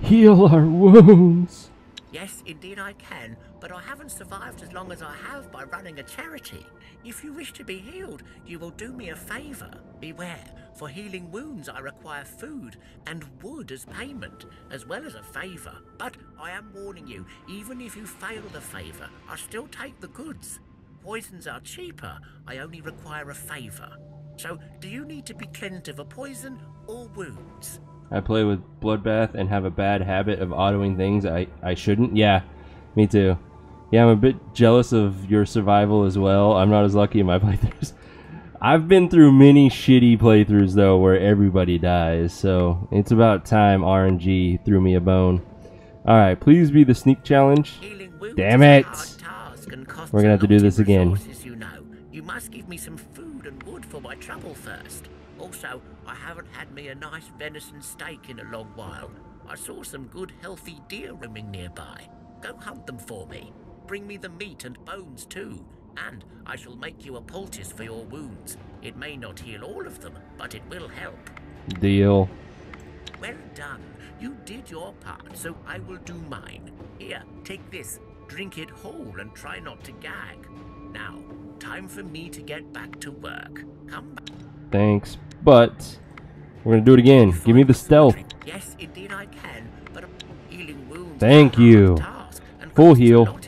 Heal our wounds! Yes, indeed I can, but I haven't survived as long as I have by running a charity. If you wish to be healed, you will do me a favour. Beware, for healing wounds I require food and wood as payment, as well as a favour. But I am warning you, even if you fail the favour, I still take the goods. Poisons are cheaper, I only require a favour. So, do you need to be cleansed of a poison or wounds? I play with Bloodbath and have a bad habit of autoing things I shouldn't. Yeah, me too. Yeah, I'm a bit jealous of your survival as well. I'm not as lucky in my playthroughs. I've been through many shitty playthroughs though where everybody dies, so it's about time RNG threw me a bone. Alright, please be the sneak challenge. Damn it! We're gonna have to do this again. You know. You must give me some food and wood for my trouble first. Also, I haven't had me a nice venison steak in a long while. I saw some good healthy deer roaming nearby. Go hunt them for me. Bring me the meat and bones too. And I shall make you a poultice for your wounds. It may not heal all of them, but it will help. Deal. Well done. You did your part, so I will do mine. Here, take this. Drink it whole and try not to gag. Now, time for me to get back to work. Come back. Thanks, but we're gonna do it again. Give me the stealth. Yes, indeed I can, but healing wounds. Thank you. Full heal.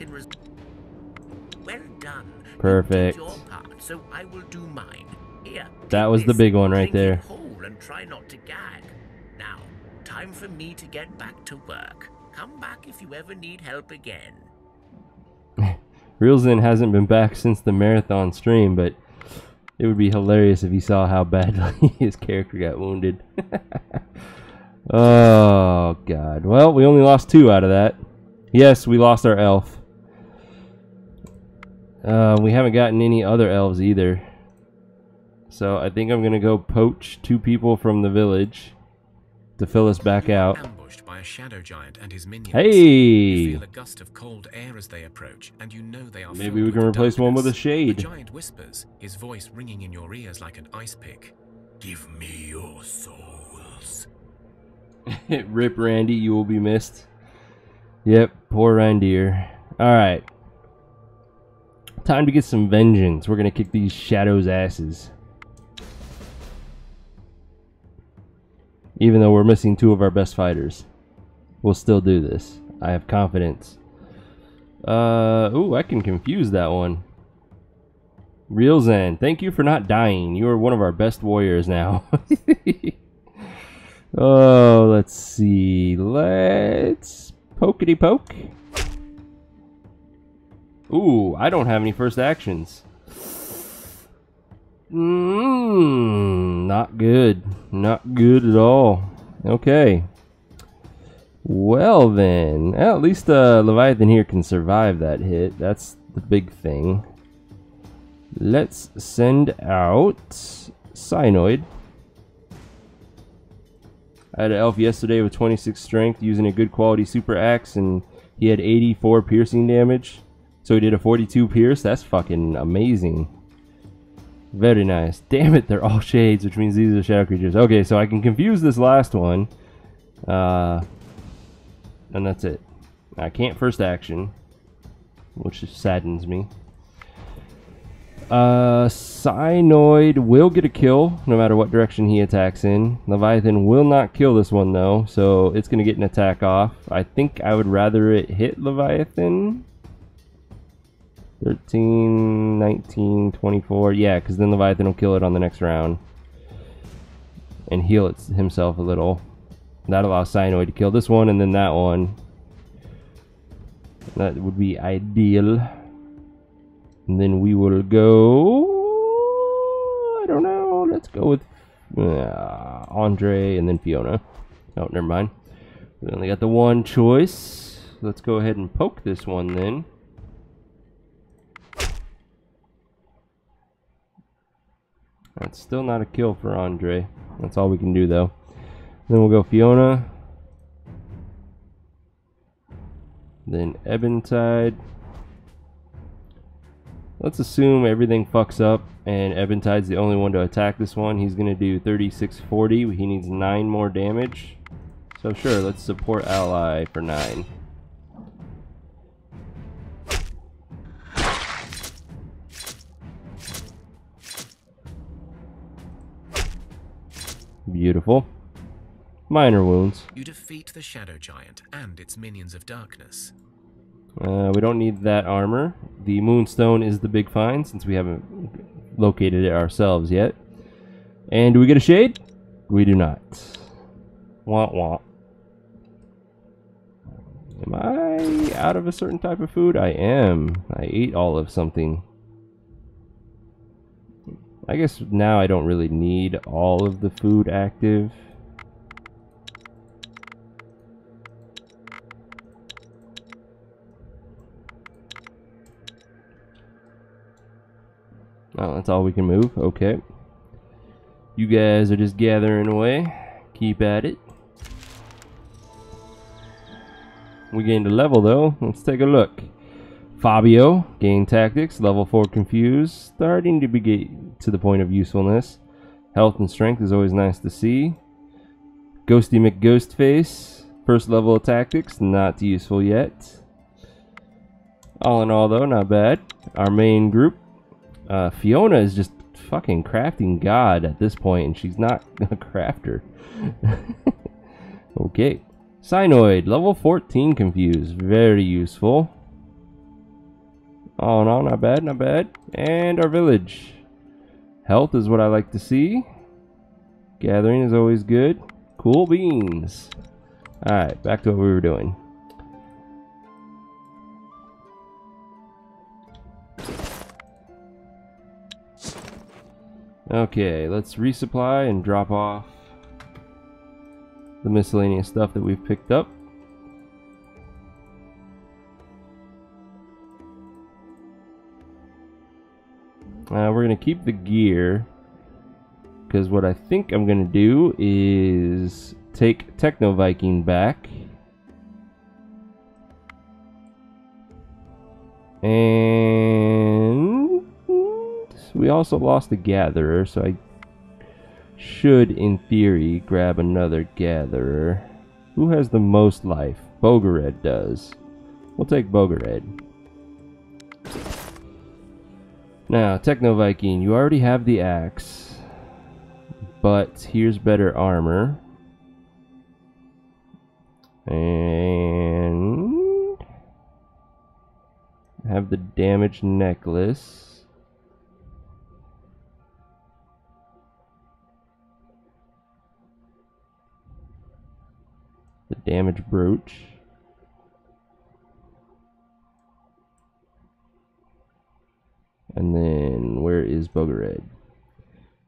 Well done. Perfect. You did your part, so I will do mine. Here, that was the big one right there. Whole and try not to gag. Now, time for me to get back to work. Come back if you ever need help again. Realism hasn't been back since the marathon stream, but it would be hilarious if he saw how badly his character got wounded. Oh, God. Well, we only lost 2 out of that. Yes, we lost our elf. We haven't gotten any other elves either. So I think I'm going to go poach 2 people from the village to fill us back out. Ambushed by a shadow giant and his minions. Hey! You feel a gust of cold air as they approach, and you know they are. Maybe we can replace one with a shade. The giant whispers, his voice ringing in your ears like an ice pick. Give me your souls. Rip Randy, you will be missed. Yep, poor reindeer. Alright. Time to get some vengeance. We're gonna kick these shadows' asses. Even though we're missing 2 of our best fighters. We'll still do this. I have confidence. Ooh, I can confuse that one. Realism, thank you for not dying. You are one of our best warriors now. Oh, let's see. Let's pokety poke. Ooh, I don't have any first actions. Not good. Not good at all. Okay. Well then, at least Leviathan here can survive that hit. That's the big thing. Let's send out Cyanoid. I had an elf yesterday with 26 strength using a good quality super axe, and he had 84 piercing damage. So he did a 42 pierce. That's fucking amazing. Very nice. Damn it, they're all shades, which means these are shadow creatures. Okay, so I can confuse this last one. And that's it. I can't first action, which saddens me. Cyanoid will get a kill no matter what direction he attacks in. Leviathan will not kill this one though, so it's going to get an attack off. I think I would rather it hit Leviathan. 13, 19, 24. Yeah, because then Leviathan will kill it on the next round. And heal it himself a little. That allows Cyanoid to kill this one and then that one. That would be ideal. And then we will go... I don't know. Let's go with Andre and then Fiona. Oh, never mind. We only got the one choice. Let's go ahead and poke this one then. That's still not a kill for Andre. That's all we can do though. Then we'll go Fiona. Then Eventide. Let's assume everything fucks up and Eventide's the only one to attack this one. He's going to do 3640. He needs 9 more damage. So sure, let's support ally for 9. Beautiful. Minor wounds. You defeat the Shadow Giant and its minions of darkness. We don't need that armor. The Moonstone is the big find since we haven't located it ourselves yet. And do we get a shade? We do not. Wah wah. Am I out of a certain type of food? I am. I ate all of something. I guess now I don't really need all of the food active. Oh, that's all we can move. Okay. You guys are just gathering away. Keep at it. We gained a level though. Let's take a look. Fabio, gain tactics, level 4 confused, starting to be to the point of usefulness. Health and strength is always nice to see. Ghosty McGhostface, first level of tactics, not useful yet. All in all though, not bad. Our main group, Fiona is just fucking crafting god at this point, and she's not a crafter. Okay. Cyanoid, level 14 confused, very useful. All in all, not bad, not bad. And our village. Health is what I like to see. Gathering is always good. Cool beans. Alright, back to what we were doing. Okay, let's resupply and drop off the miscellaneous stuff that we've picked up. We're going to keep the gear, because what I think I'm going to do is take Techno Viking back. And we also lost a Gatherer, so I should, in theory, grab another Gatherer. Who has the most life? Bogared does. We'll take Bogared. Now, Techno Viking, you already have the axe, but here's better armor. And have the damaged necklace. The damaged brooch. And then, where is Bogared?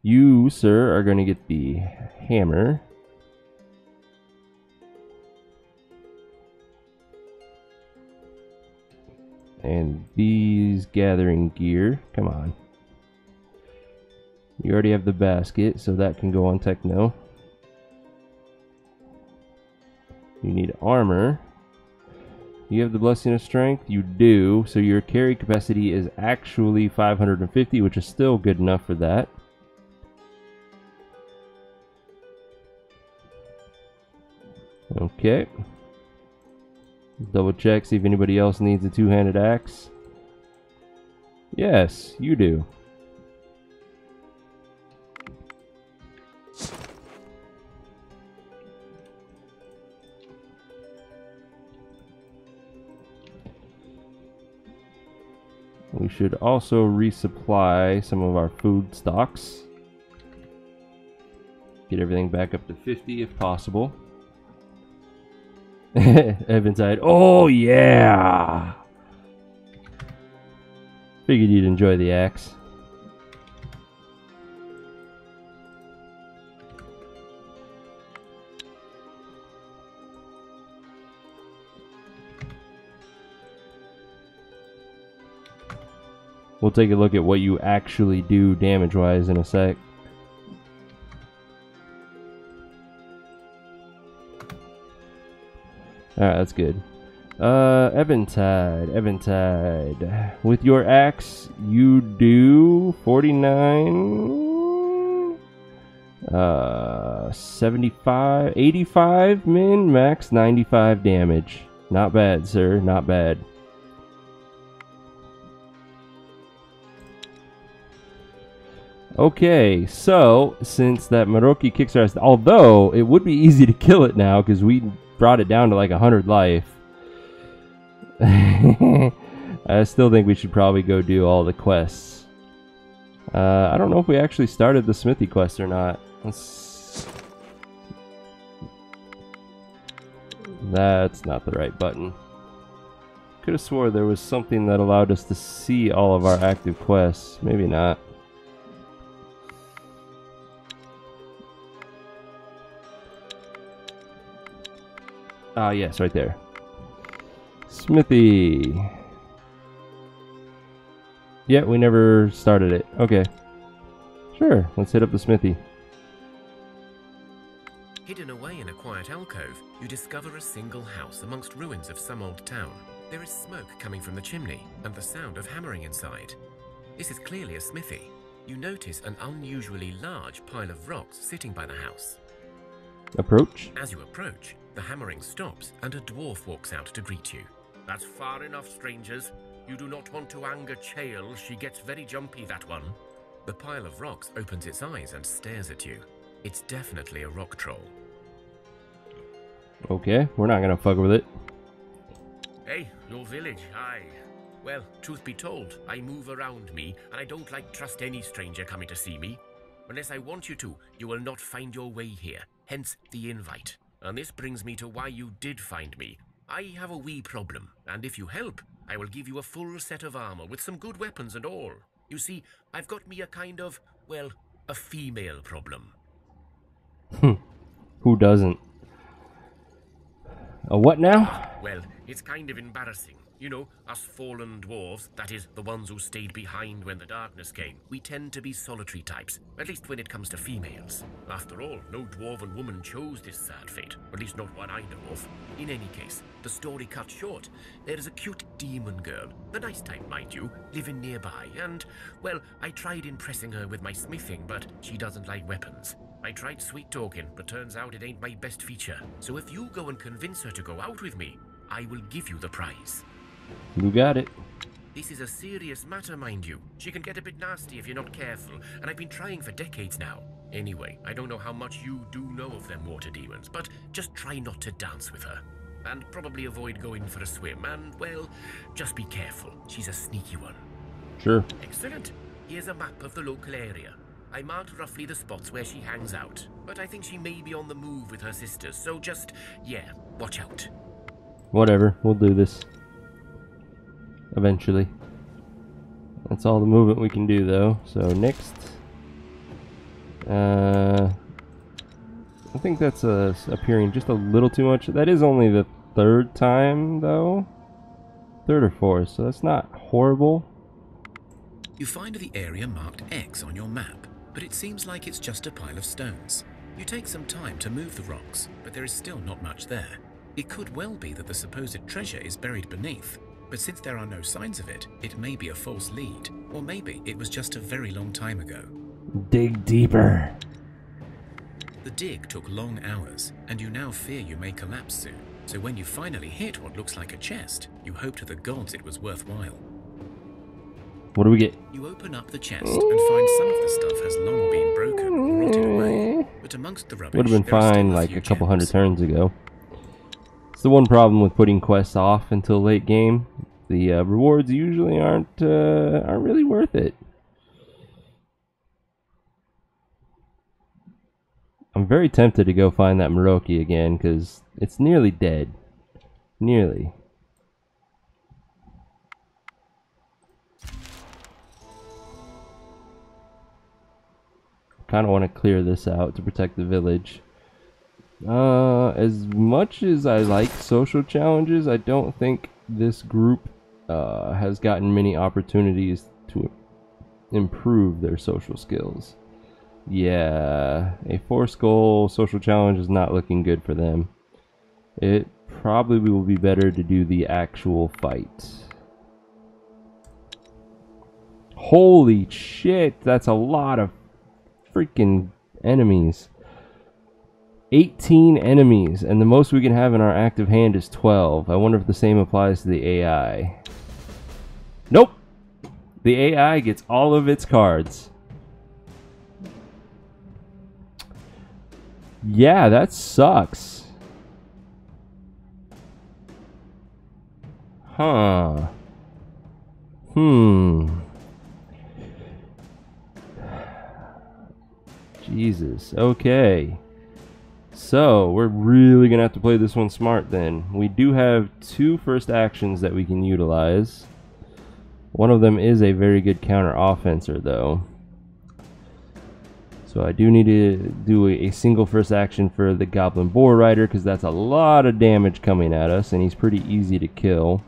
You, sir, are going to get the hammer. And these gathering gear. Come on. You already have the basket, so that can go on Techno. You need armor. You have the Blessing of Strength? You do. So your carry capacity is actually 550, which is still good enough for that. Okay. Double check, see if anybody else needs a two-handed axe. Yes, you do. We should also resupply some of our food stocks. Get everything back up to 50 if possible. Eventide. Oh, yeah! Figured you'd enjoy the axe. We'll take a look at what you actually do damage-wise in a sec. Alright, that's good. Eventide. With your axe, you do 49... 75... 85 min, max 95 damage. Not bad, sir. Not bad. Okay, so since that Mroki kicks our ass, although it would be easy to kill it now because we brought it down to like 100 life. I still think we should probably go do all the quests. I don't know if we actually started the smithy quest or not. That's not the right button. Could have swore there was something that allowed us to see all of our active quests. Maybe not. Ah, yes, right there. Smithy. Yeah, we never started it. Okay. Sure, let's hit up the smithy. Hidden away in a quiet alcove, you discover a single house amongst ruins of some old town. There is smoke coming from the chimney and the sound of hammering inside. This is clearly a smithy. You notice an unusually large pile of rocks sitting by the house. Approach. As you approach, the hammering stops and a dwarf walks out to greet you. That's far enough, strangers. You do not want to anger Chael. She gets very jumpy, that one. The pile of rocks opens its eyes and stares at you. It's definitely a rock troll. Okay, we're not gonna fuck with it. Hey, your village, aye. Well, truth be told, I move around me, and I don't like trust any stranger coming to see me. Unless I want you to, you will not find your way here, hence the invite. And this brings me to why you did find me. I have a wee problem, and if you help, I will give you a full set of armor with some good weapons and all. You see, I've got me a kind of, well, a female problem. Who doesn't? A what now? Well, it's kind of embarrassing. You know, us fallen dwarves, that is, the ones who stayed behind when the darkness came, we tend to be solitary types, at least when it comes to females. After all, no dwarven woman chose this sad fate, at least not one I know of. In any case, the story cut short, there is a cute demon girl, a nice type, mind you, living nearby, and, well, I tried impressing her with my smithing, but she doesn't like weapons. I tried sweet-talking, but turns out it ain't my best feature. So if you go and convince her to go out with me, I will give you the prize. You got it. This is a serious matter, mind you. She can get a bit nasty if you're not careful, and I've been trying for decades now. Anyway, I don't know how much you do know of them water demons, but just try not to dance with her. And probably avoid going for a swim, and, well, just be careful. She's a sneaky one. Sure. Excellent. Here's a map of the local area. I marked roughly the spots where she hangs out, but I think she may be on the move with her sisters, so just, yeah, watch out. Whatever, we'll do this. Eventually. That's all the movement we can do, though. So, next. I think that's appearing just a little too much. That is only the third time, though. Third or fourth, so that's not horrible. You find the area marked X on your map, but it seems like it's just a pile of stones. You take some time to move the rocks, but there is still not much there. It could well be that the supposed treasure is buried beneath, but since there are no signs of it, it may be a false lead, or maybe it was just a very long time ago. Dig deeper. The dig took long hours, and you now fear you may collapse soon, so when you finally hit what looks like a chest, you hope to the gods it was worthwhile. What do we get? You open up the chest and find some of the stuff has long been broken or rotted away, but amongst the rubbish, would have been there are still fine a like few a couple gems. 100 turns ago. It's the one problem with putting quests off until late game. The rewards usually aren't really worth it. I'm very tempted to go find that Mroki again because it's nearly dead. Nearly. Kind of want to clear this out to protect the village. As much as I like social challenges, I don't think this group has gotten many opportunities to improve their social skills. Yeah, a 4-skull social challenge is not looking good for them. It probably will be better to do the actual fight. Holy shit, that's a lot of freaking enemies. 18 enemies, and the most we can have in our active hand is 12. I wonder if the same applies to the AI. Nope! The AI gets all of its cards. Yeah, that sucks. Huh. Jesus. Okay. So, we're really going to have to play this one smart then. We do have 2 first actions that we can utilize. One of them is a very good counter offenser though. So I do need to do a single first action for the Goblin Boar Rider because that's a lot of damage coming at us and he's pretty easy to kill.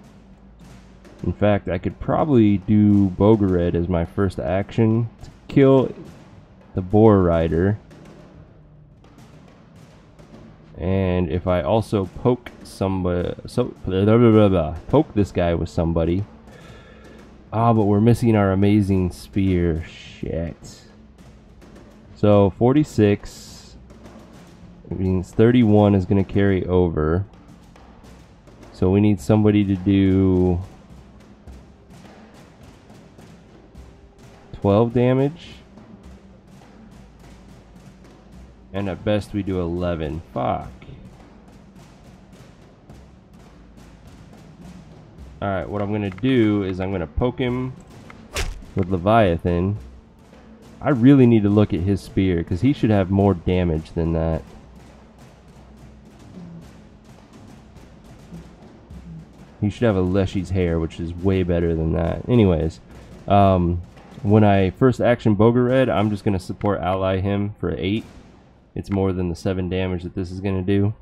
In fact, I could probably do Bogared as my first action to kill the Boar Rider. And if I also poke somebody, poke this guy with somebody. Ah, but we're missing our amazing spear. Shit. So 46 means 31 is going to carry over. So we need somebody to do 12 damage. And at best we do 11. Fuck. Alright, what I'm going to do is I'm going to poke him with Leviathan. I really need to look at his spear because he should have more damage than that. He should have a Leshy's hair, which is way better than that. Anyways, when I first action Bogared, I'm just going to support ally him for 8. It's more than the 7 damage that this is going to do.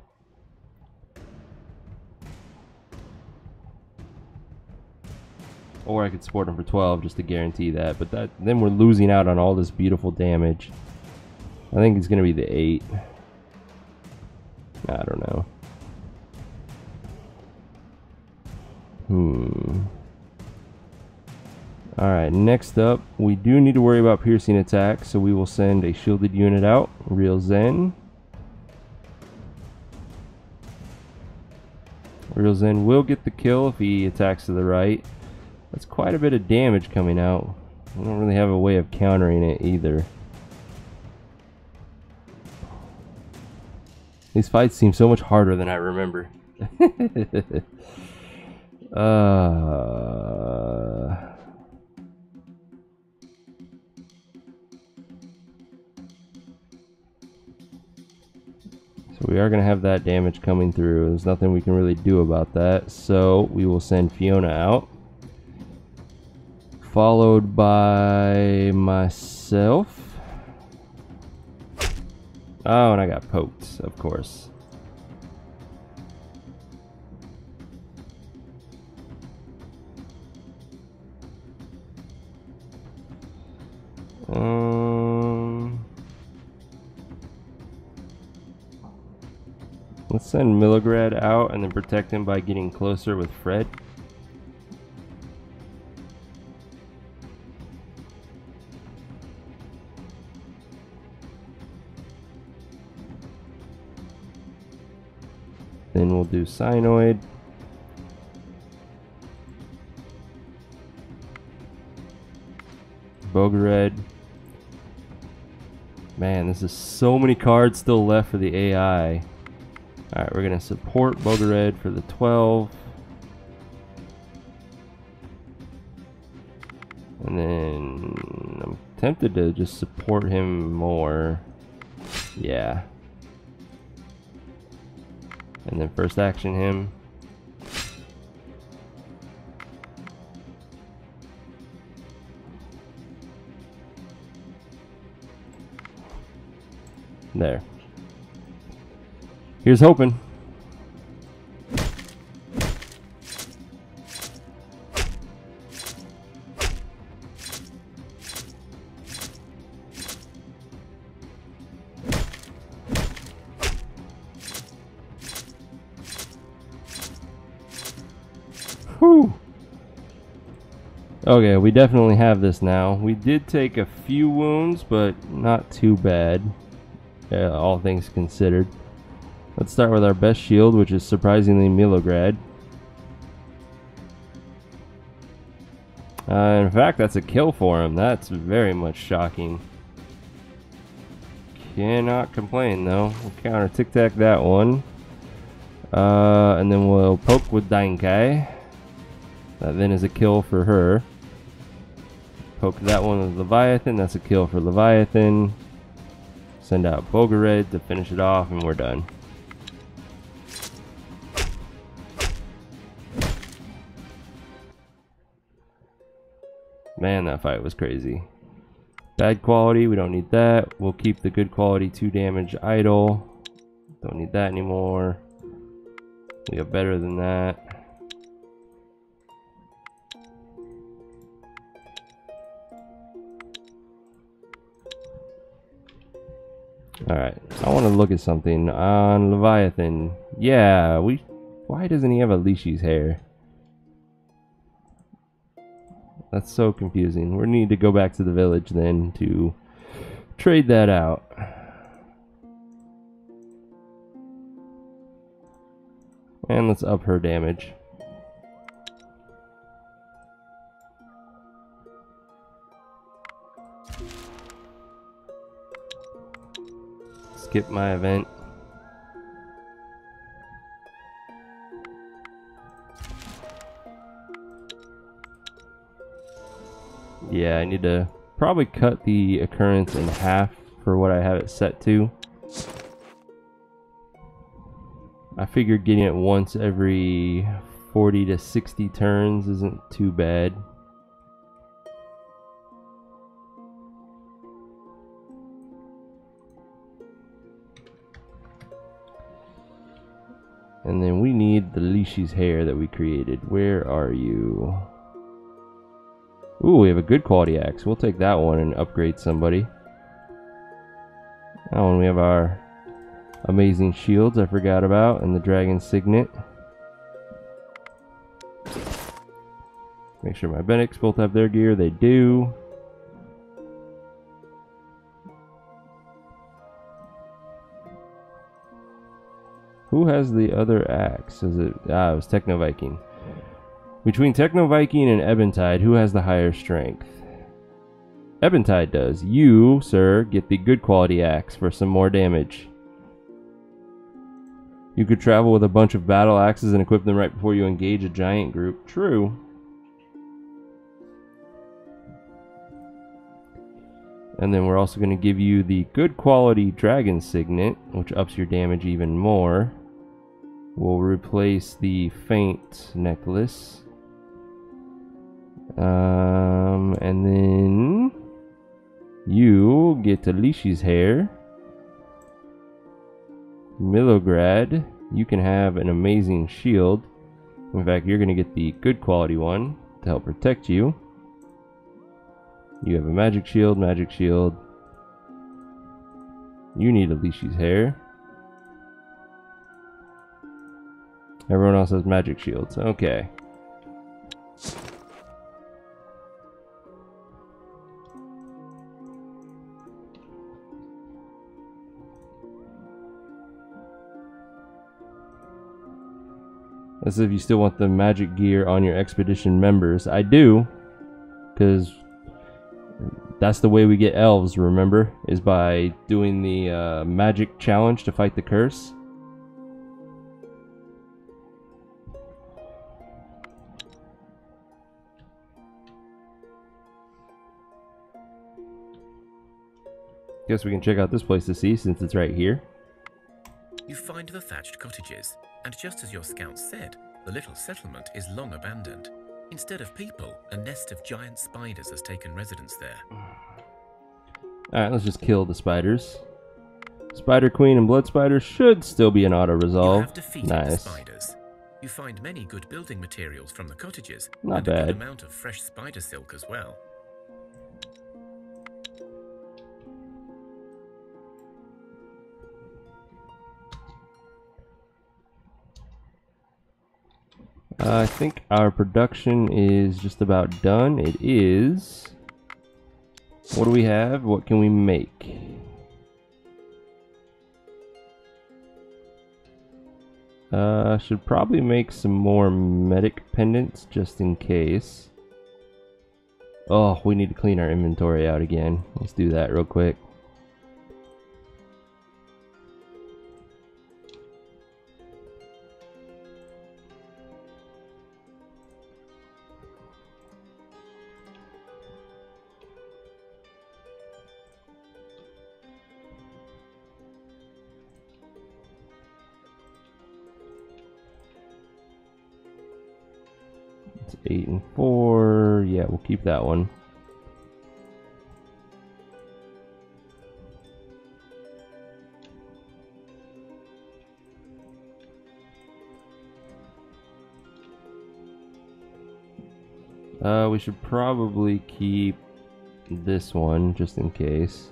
Or I could support him for 12 just to guarantee that. But then we're losing out on all this beautiful damage. I think it's going to be the 8. I don't know. Alright, next up, we do need to worry about piercing attacks, so we will send a shielded unit out. Real Zen. Real Zen will get the kill if he attacks to the right. That's quite a bit of damage coming out. I don't really have a way of countering it either. These fights seem so much harder than I remember. So we are going to have that damage coming through. There's nothing we can really do about that. So we will send Fiona out. Followed by myself. Oh, and I got poked, of course. Let's send Milligrad out and then protect him by getting closer with Fred. Then we'll do Cyanoid. Bogared. Man, this is so many cards still left for the AI. Alright, we're going to support Bogared for the 12. And then I'm tempted to just support him more. Yeah. And then first action him. There. Here's hoping. Whew. Okay, we definitely have this now. We did take a few wounds, but not too bad, all things considered. Let's start with our best shield, which is surprisingly Milograd. In fact, that's a kill for him. That's very much shocking. Cannot complain, though. We'll counter tic-tac that one. And then we'll poke with Dainkai. That then is a kill for her. Poke that one with Leviathan. That's a kill for Leviathan. Send out Bogared to finish it off, and we're done. Man, that fight was crazy. Bad quality, we don't need that. We'll keep the good quality 2 damage idle. Don't need that anymore. We got better than that. Alright, I want to look at something on Leviathan. Yeah, why doesn't he have a Leashy's hair? That's so confusing. We need to go back to the village then to trade that out. And let's up her damage. Skip my event. Yeah, I need to probably cut the occurrence in half for what I have it set to. I figured getting it once every 40 to 60 turns isn't too bad. And then we need the Leashy's hair that we created. Where are you? Ooh, we have a good quality axe. We'll take that one and upgrade somebody. That one we have our amazing shields I forgot about, and the dragon signet. Make sure my medics both have their gear. They do. Who has the other axe? Is it? Ah, it was Techno Viking. Between Techno Viking and Ebentide, who has the higher strength? Ebentide does. You, sir, get the good quality axe for some more damage. You could travel with a bunch of battle axes and equip them right before you engage a giant group. True. And then we're also going to give you the good quality dragon signet, which ups your damage even more. We'll replace the faint necklace. And then you get to Leashy's hair. Milograd, you can have an amazing shield. In fact, you're going to get the good quality one to help protect you. You have a magic shield, magic shield. You need a Leashy's hair. Everyone else has magic shields. Okay. As if you still want the magic gear on your expedition members. I do, because that's the way we get elves, remember? Is by doing the magic challenge to fight the curse. Guess we can check out this place to see, since it's right here. You find the thatched cottages, and just as your scouts said, the little settlement is long abandoned. Instead of people, a nest of giant spiders has taken residence there. Alright, let's just kill the spiders. Spider Queen and Blood Spider should still be an auto You resolve. have defeated the Nice. spiders. You find many good building materials from the cottages, Not and a bad. good amount of fresh spider silk as well. I think our production is just about done. It is. What do we have? What can we make? Should probably make some more medic pendants just in case. Oh, we need to clean our inventory out again. Let's do that real quick. It's 8 and 4. Yeah, we'll keep that one. We should probably keep this one just in case.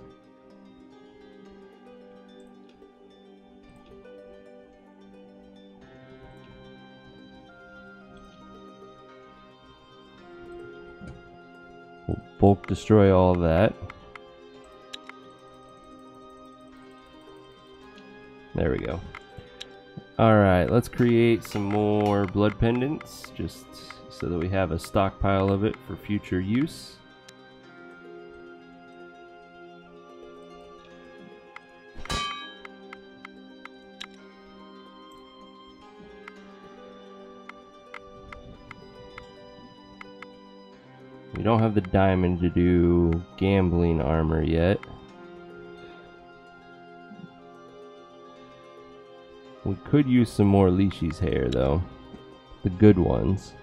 We'll bulk destroy all that. There we go. Alright, let's create some more blood pendants, just so that we have a stockpile of it for future use. We don't have the diamond to do gambling armor yet. We could use some more Leashy's hair though. The good ones.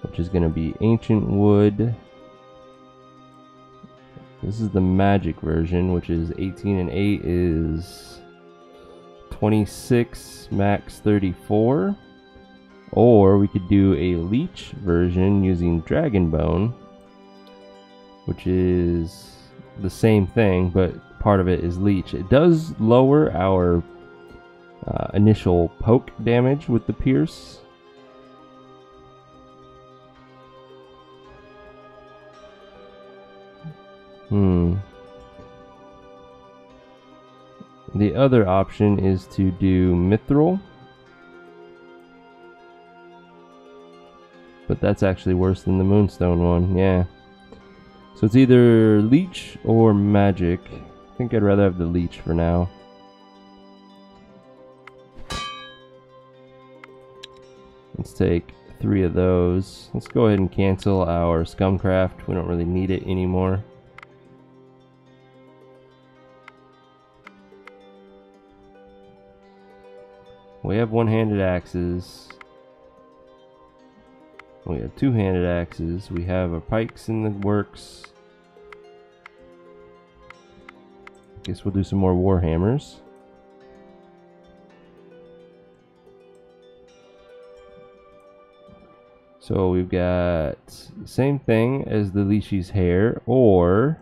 Which is going to be ancient wood. This is the magic version, which is 18 and 8 is 26, max 34. Or we could do a leech version using dragon bone, which is the same thing, but part of it is leech. It does lower our initial poke damage with the pierce. The other option is to do mithril, but that's actually worse than the moonstone one. Yeah, so it's either leech or magic. I think I'd rather have the leech for now. Let's take 3 of those. Let's go ahead and cancel our scumcraft. We don't really need it anymore. We have one-handed axes. We have two-handed axes. We have our pikes in the works. Guess we'll do some more warhammers. So we've got the same thing as the Leashy's hair, or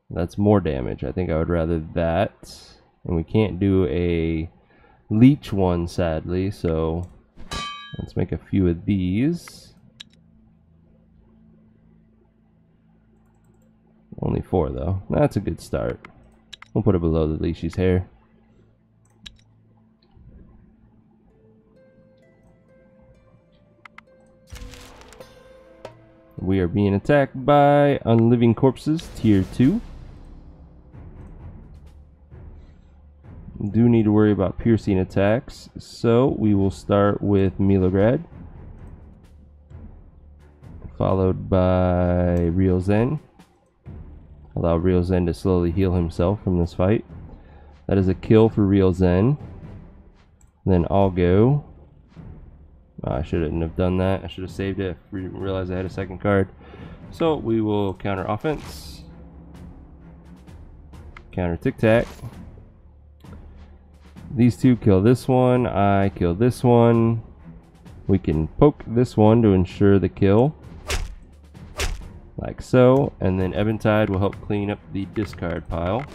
that's more damage. I think I would rather that. And we can't do a leech one, sadly, so let's make a few of these. Only 4 though. That's a good start. We'll put it below the Leashy's hair. We are being attacked by unliving corpses, tier 2. Do need to worry about piercing attacks, so we will start with Demoredread, followed by Real Zen. Allow Real Zen to slowly heal himself from this fight. That is a kill for Real Zen. Then I'll go. I shouldn't have done that. I should have saved it. I didn't realize I had a second card. So we will counter offense. Counter tic-tac. These two kill this one. I kill this one. We can poke this one to ensure the kill. Like so. And then Eventide will help clean up the discard pile.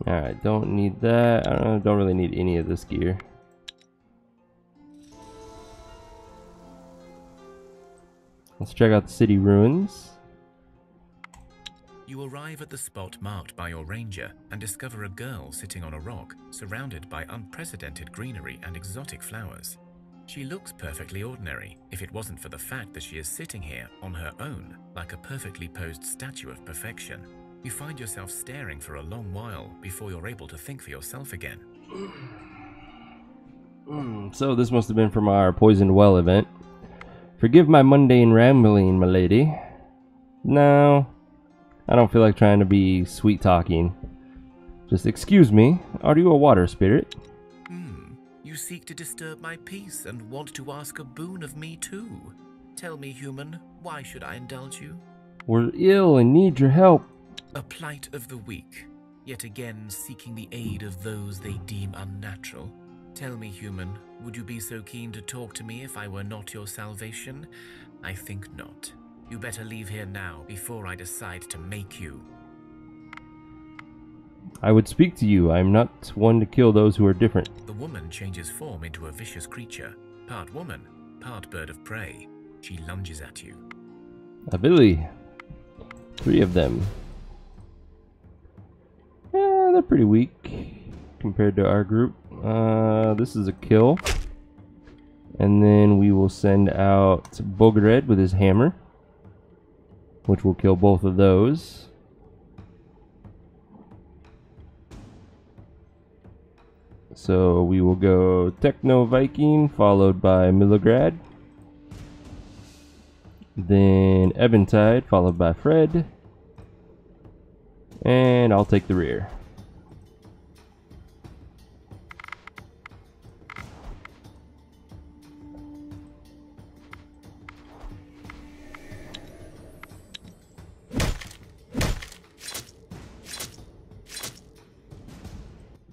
Alright, don't need that. I don't really need any of this gear. Let's check out the city ruins. You arrive at the spot marked by your ranger and discover a girl sitting on a rock, surrounded by unprecedented greenery and exotic flowers. She looks perfectly ordinary, if it wasn't for the fact that she is sitting here on her own, like a perfectly posed statue of perfection. You find yourself staring for a long while before you're able to think for yourself again. So this must have been from our Poisoned Well event. Forgive my mundane rambling, my lady. No, I don't feel like trying to be sweet talking. Just excuse me, are you a water spirit? You seek to disturb my peace and want to ask a boon of me too. Tell me, human, why should I indulge you? We're ill and need your help. A plight of the weak, yet again seeking the aid of those they deem unnatural. Tell me, human, would you be so keen to talk to me if I were not your salvation? I think not. You better leave here now before I decide to make you. I would speak to you. I am not one to kill those who are different. The woman changes form into a vicious creature, part woman, part bird of prey. She lunges at you. Ability. 3 of them. They're pretty weak compared to our group. This is a kill. And then we will send out Demoredread with his hammer, which will kill both of those. So we will go Techno Viking followed by Milograd. Then Eventide followed by Fred. And I'll take the rear.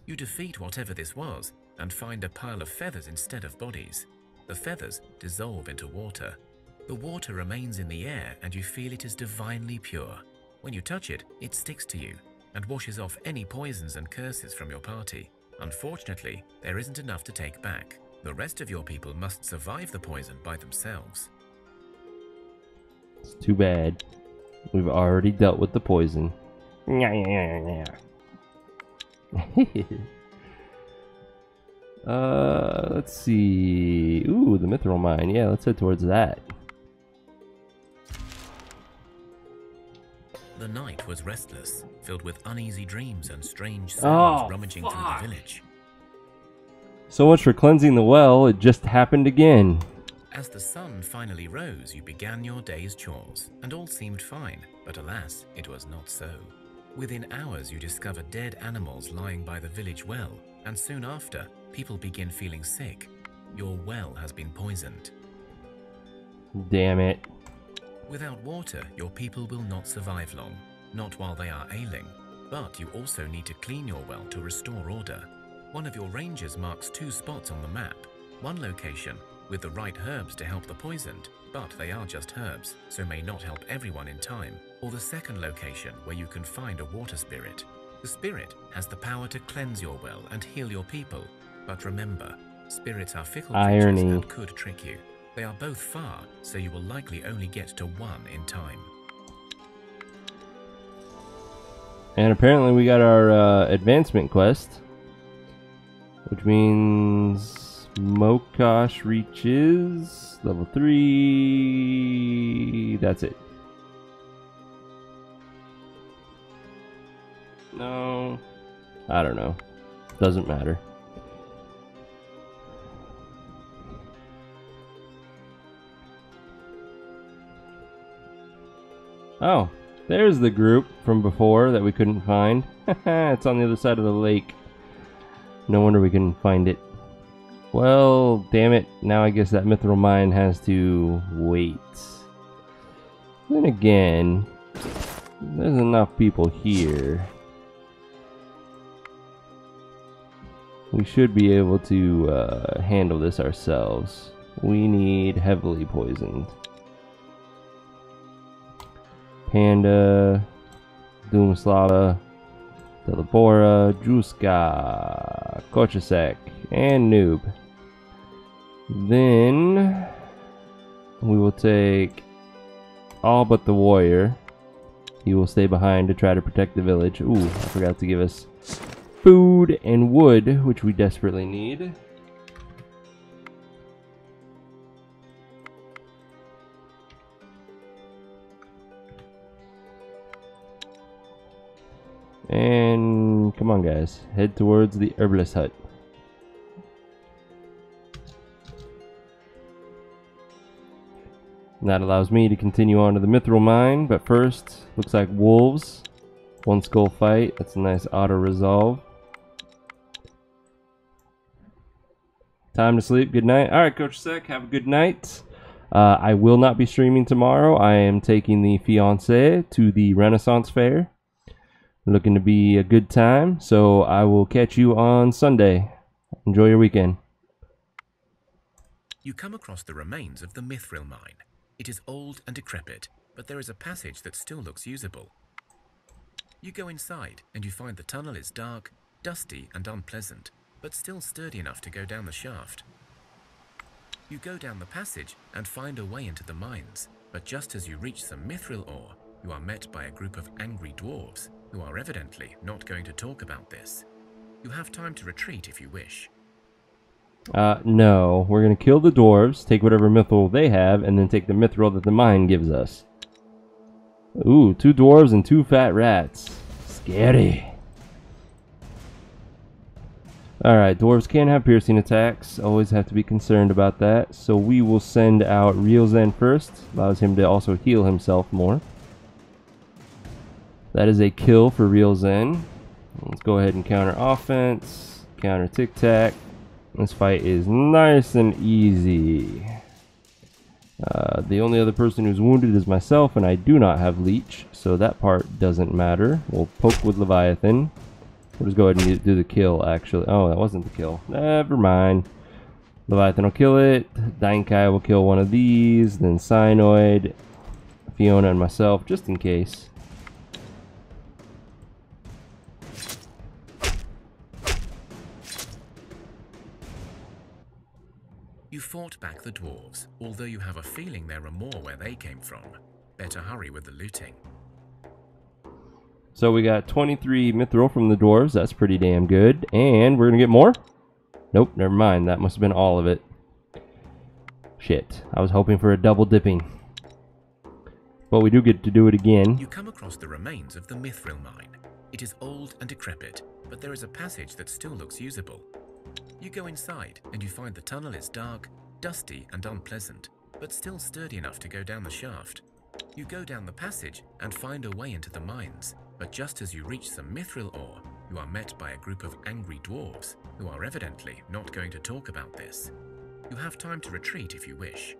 You defeat whatever this was and find a pile of feathers instead of bodies. The feathers dissolve into water. The water remains in the air and you feel it is divinely pure. When you touch it, it sticks to you and washes off any poisons and curses from your party. Unfortunately, there isn't enough to take back. The rest of your people must survive the poison by themselves. It's too bad. We've already dealt with the poison. Let's see. Ooh, the mithril mine. Yeah, let's head towards that. The night was restless, filled with uneasy dreams and strange sounds rummaging through the village. So much for cleansing the well, it just happened again. As the sun finally rose, you began your day's chores, and all seemed fine, but alas, it was not so. Within hours, you discover dead animals lying by the village well, and soon after, people begin feeling sick. Your well has been poisoned. Damn it. Without water, your people will not survive long, not while they are ailing, but you also need to clean your well to restore order. One of your rangers marks 2 spots on the map, one location with the right herbs to help the poisoned, but they are just herbs, so may not help everyone in time, or the second location where you can find a water spirit. The spirit has the power to cleanse your well and heal your people, but remember, spirits are fickle creatures and could trick you. They are both far, so you will likely only get to one in time. And apparently we got our advancement quest, which means Mokosh reaches level 3. That's it. No, I don't know. Doesn't matter. Oh, there's the group from before that we couldn't find. It's on the other side of the lake. No wonder we couldn't find it. Well, damn it. Now I guess that mithril mine has to wait. Then again, there's enough people here. We should be able to handle this ourselves. We need heavily poisoned. Panda, Doomslava, Delabora, Juska, Kochasek, and Noob. Then we will take all but the warrior. He will stay behind to try to protect the village. Ooh, I forgot to give us food and wood, which we desperately need. And come on guys, head towards the herbalist hut. And that allows me to continue on to the mithril mine, but first, looks like wolves. One skull fight, that's a nice auto resolve. Time to sleep, good night. Alright, Coach Sec, have a good night. I will not be streaming tomorrow. I am taking the fiancé to the Renaissance Fair. Looking to be a good time, so I will catch you on Sunday. Enjoy your weekend. You come across the remains of the Mithril mine. It is old and decrepit, but there is a passage that still looks usable. You go inside, and you find the tunnel is dark, dusty, and unpleasant, but still sturdy enough to go down the shaft. You go down the passage and find a way into the mines, but just as you reach some mithril ore, you are met by a group of angry dwarves, who are evidently not going to talk about this. You have time to retreat if you wish. No. We're gonna kill the dwarves, take whatever mithril they have, and then take the mithril that the mine gives us. Ooh, 2 dwarves and 2 fat rats. Scary. Alright, dwarves can have piercing attacks. Always have to be concerned about that. So we will send out Realism first. Allows him to also heal himself more. That is a kill for Realism. Let's go ahead and counter offense. Counter tic-tac. This fight is nice and easy. The only other person who's wounded is myself, and I do not have leech, so that part doesn't matter. We'll poke with Leviathan. We'll just go ahead and do the kill, actually. Oh, that wasn't the kill. Never mind. Leviathan will kill it. Dainkai will kill one of these. Then Cyanoid, Fiona, and myself, just in case. You fought back the dwarves, although you have a feeling there are more where they came from. Better hurry with the looting. So we got 23 mithril from the dwarves. That's pretty damn good. And we're going to get more? Nope, never mind. That must have been all of it. Shit. I was hoping for a double dipping. But we do get to do it again. You come across the remains of the Mithril mine. It is old and decrepit, but there is a passage that still looks usable. You go inside, and you find the tunnel is dark, dusty, and unpleasant, but still sturdy enough to go down the shaft. You go down the passage and find a way into the mines, but just as you reach some mithril ore, you are met by a group of angry dwarves, who are evidently not going to talk about this. You have time to retreat if you wish.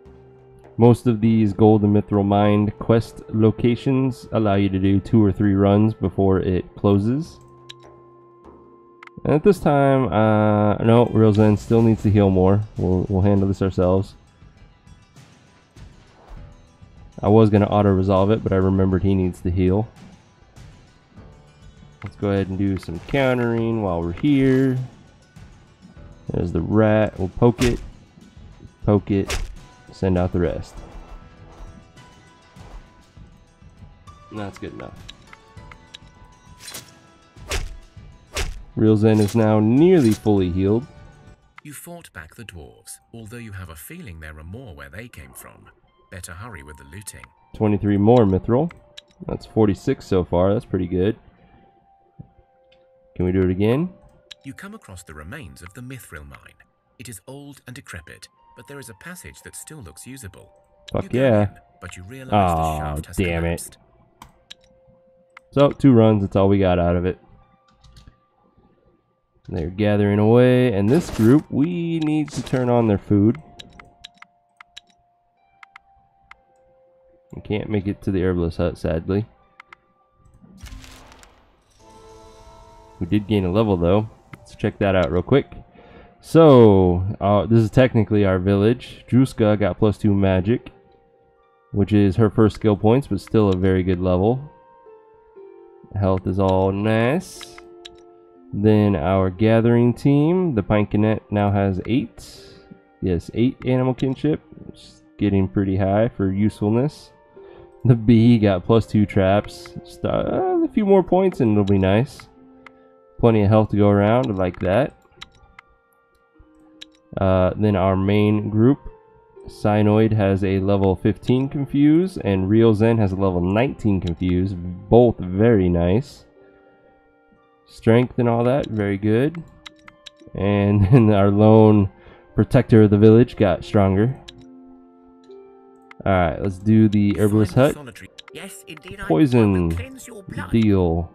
Most of these gold and mithril mined quest locations allow you to do 2 or 3 runs before it closes. And at this time, no, Real Zen still needs to heal more. We'll handle this ourselves. I was going to auto-resolve it, but I remembered he needs to heal. Let's go ahead and do some countering while we're here. There's the rat. We'll poke it, send out the rest. And that's good enough. Real Zen is now nearly fully healed. You fought back the dwarves, although you have a feeling there are more where they came from. Better hurry with the looting. 23 more mithril. That's 46 so far. That's pretty good. Can we do it again? You come across the remains of the Mithril mine. It is old and decrepit, but there is a passage that still looks usable. Fuck you go yeah. in, but you realize the shaft has damn collapsed. So, 2 runs. That's all we got out of it. They're gathering away, and this group, we need to turn on their food. We can't make it to the herbalist hut, sadly. We did gain a level, though. Let's check that out real quick. So, this is technically our village. Druska got +2 magic, which is her first skill points, but still a very good level. Health is all nice. Then our gathering team, the Pinkinet now has 8. Yes, 8 animal kinship. It's getting pretty high for usefulness. The bee got +2 traps. Just, a few more points and it'll be nice. Plenty of health to go around, I like that. Then our main group, Cyanoid has a level 15 Confuse, and Real Zen has a level 19 Confuse. Both very nice. Strength and all that, very good. And then our lone protector of the village got stronger. Alright, let's do the herbalist hut. Yes, indeed, Poison deal.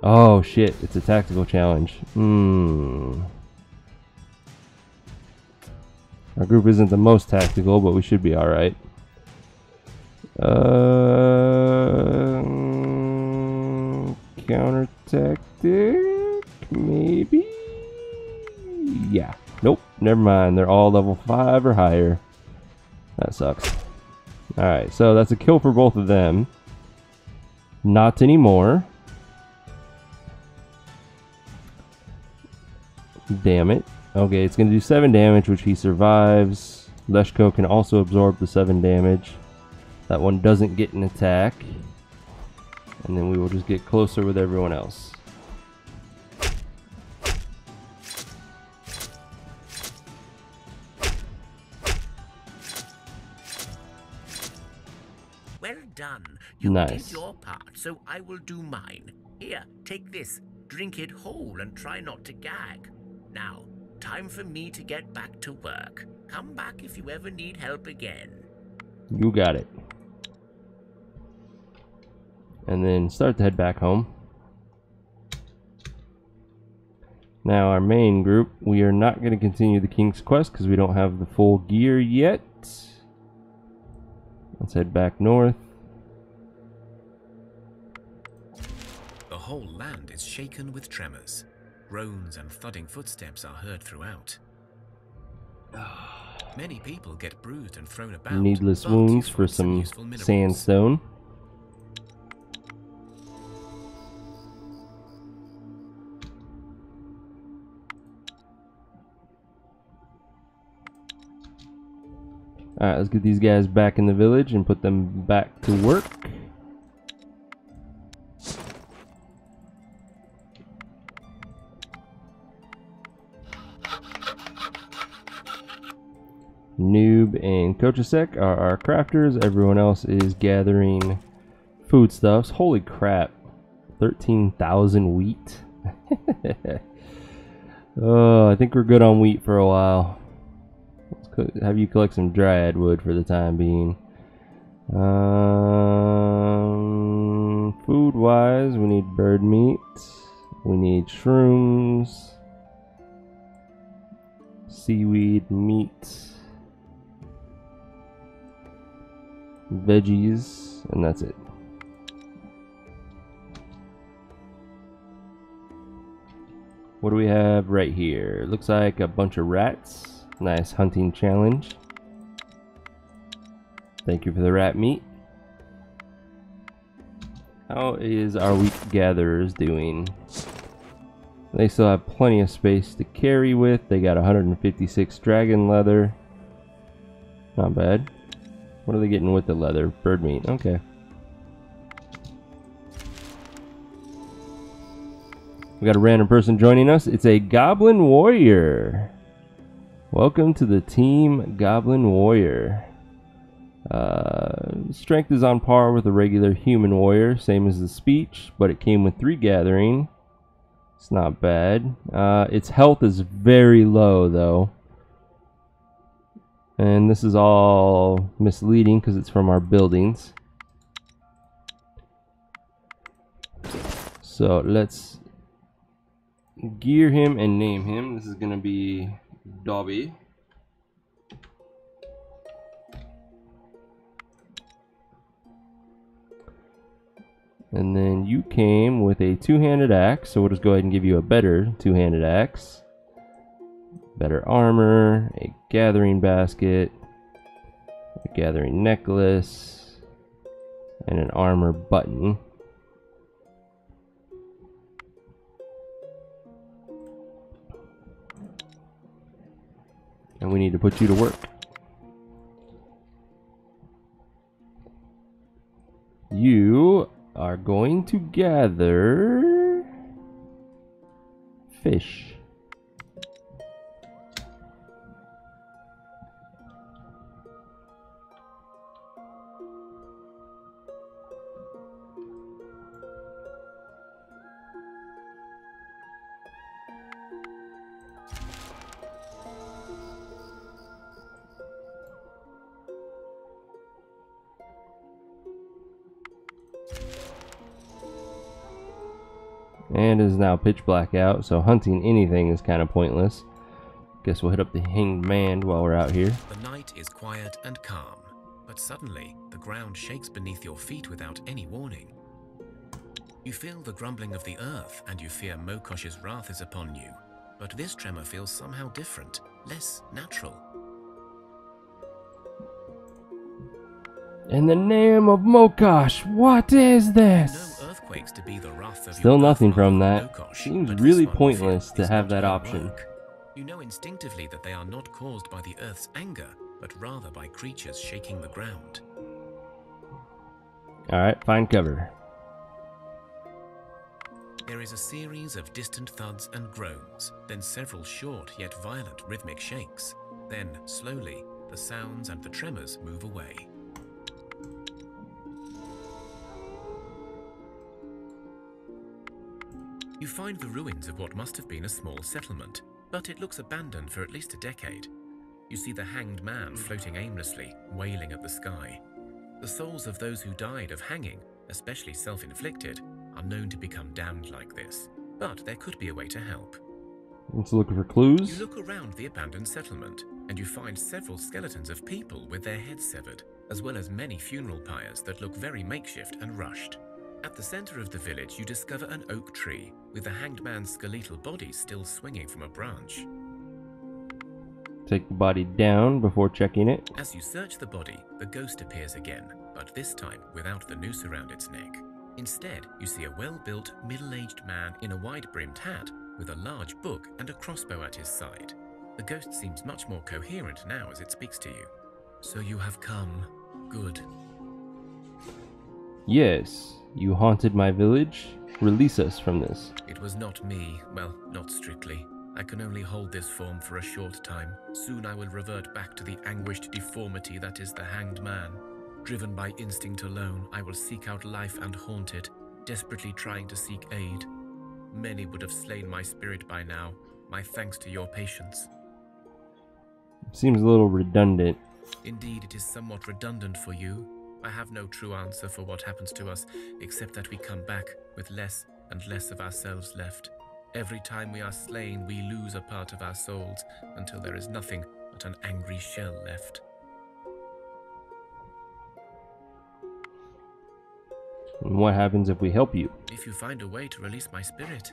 Oh shit, it's a tactical challenge. Our group isn't the most tactical, but we should be alright. Counter tactic? Maybe? Yeah. Nope, never mind. They're all level 5 or higher. That sucks. Alright, so that's a kill for both of them. Not anymore. Damn it. Okay, it's going to do 7 damage, which he survives. Leshko can also absorb the 7 damage. That one doesn't get an attack. And then we will just get closer with everyone else. Well done. You Nice. did your part, so I will do mine. Here, take this. Drink it whole and try not to gag. Now, time for me to get back to work. Come back if you ever need help again. You got it. And then start to head back home. Now our main group, we are not going to continue the King's Quest because we don't have the full gear yet. Let's head back north. The whole land is shaken with tremors. Groans and thudding footsteps are heard throughout. Many people get bruised and thrown about. Needless but wounds you for find some useful minerals. sandstone. Alright, let's get these guys back in the village and put them back to work. Noob and Kochasek are our crafters. Everyone else is gathering foodstuffs. Holy crap. 13,000 wheat. Oh, I think we're good on wheat for a while. Let's have you collect some dryad wood for the time being. Food wise, we need bird meat. We need shrooms. Seaweed, meat. Veggies, and that's it. What do we have right here? Looks like a bunch of rats. Nice hunting challenge. Thank you for the rat meat. How is our wheat gatherers doing? They still have plenty of space to carry with. They got 156 dragon leather. Not bad. What are they getting with the leather? Bird meat. Okay. We got a random person joining us. It's a Goblin Warrior. Welcome to the team, Goblin Warrior. Strength is on par with a regular human warrior, same as the speech, but it came with 3 gathering. It's not bad. Its health is very low, though. And this is all misleading because it's from our buildings. So let's gear him and name him. This is gonna be Dobby. And then you came with a two-handed axe, so we'll just go ahead and give you a better two-handed axe. Better armor, a gathering basket, a gathering necklace, and an armor button. And we need to put you to work. You are going to gather fish. And it is now pitch black out, so hunting anything is kind of pointless. Guess we'll hit up the Hanged Man while we're out here. The night is quiet and calm, but suddenly the ground shakes beneath your feet without any warning. You feel the grumbling of the earth, and you fear Mokosh's wrath is upon you. But this tremor feels somehow different, less natural. In the name of Mokosh, what is this? No earthquakes to be the wrath of Still your nothing earth from mother, that. Mokosh, Seems but really this one pointless feels to is have not that your option. work. You know instinctively that they are not caused by the earth's anger, but rather by creatures shaking the ground. Alright, find cover. There is a series of distant thuds and groans, then several short yet violent rhythmic shakes. Then, slowly, the sounds and the tremors move away. You find the ruins of what must have been a small settlement, but it looks abandoned for at least a decade. You see the hanged man floating aimlessly, wailing at the sky. The souls of those who died of hanging, especially self-inflicted, are known to become damned like this, but there could be a way to help. Let's look for clues. You look around the abandoned settlement, and you find several skeletons of people with their heads severed, as well as many funeral pyres that look very makeshift and rushed. At the center of the village, you discover an oak tree, with the hanged man's skeletal body still swinging from a branch. Take the body down before checking it. As you search the body, the ghost appears again, but this time without the noose around its neck. Instead, you see a well-built, middle-aged man in a wide-brimmed hat, with a large book and a crossbow at his side. The ghost seems much more coherent now as it speaks to you. So you have come. Good. Yes, you haunted my village. Release us from this. It was not me. Well, not strictly. I can only hold this form for a short time. Soon I will revert back to the anguished deformity that is the hanged man. Driven by instinct alone, I will seek out life and haunt it, desperately trying to seek aid. Many would have slain my spirit by now. My thanks to your patience. Seems a little redundant. Indeed, it is somewhat redundant for you. I have no true answer for what happens to us, except that we come back with less and less of ourselves left. Every time we are slain, we lose a part of our souls, until there is nothing but an angry shell left. And what happens if we help you? If you find a way to release my spirit,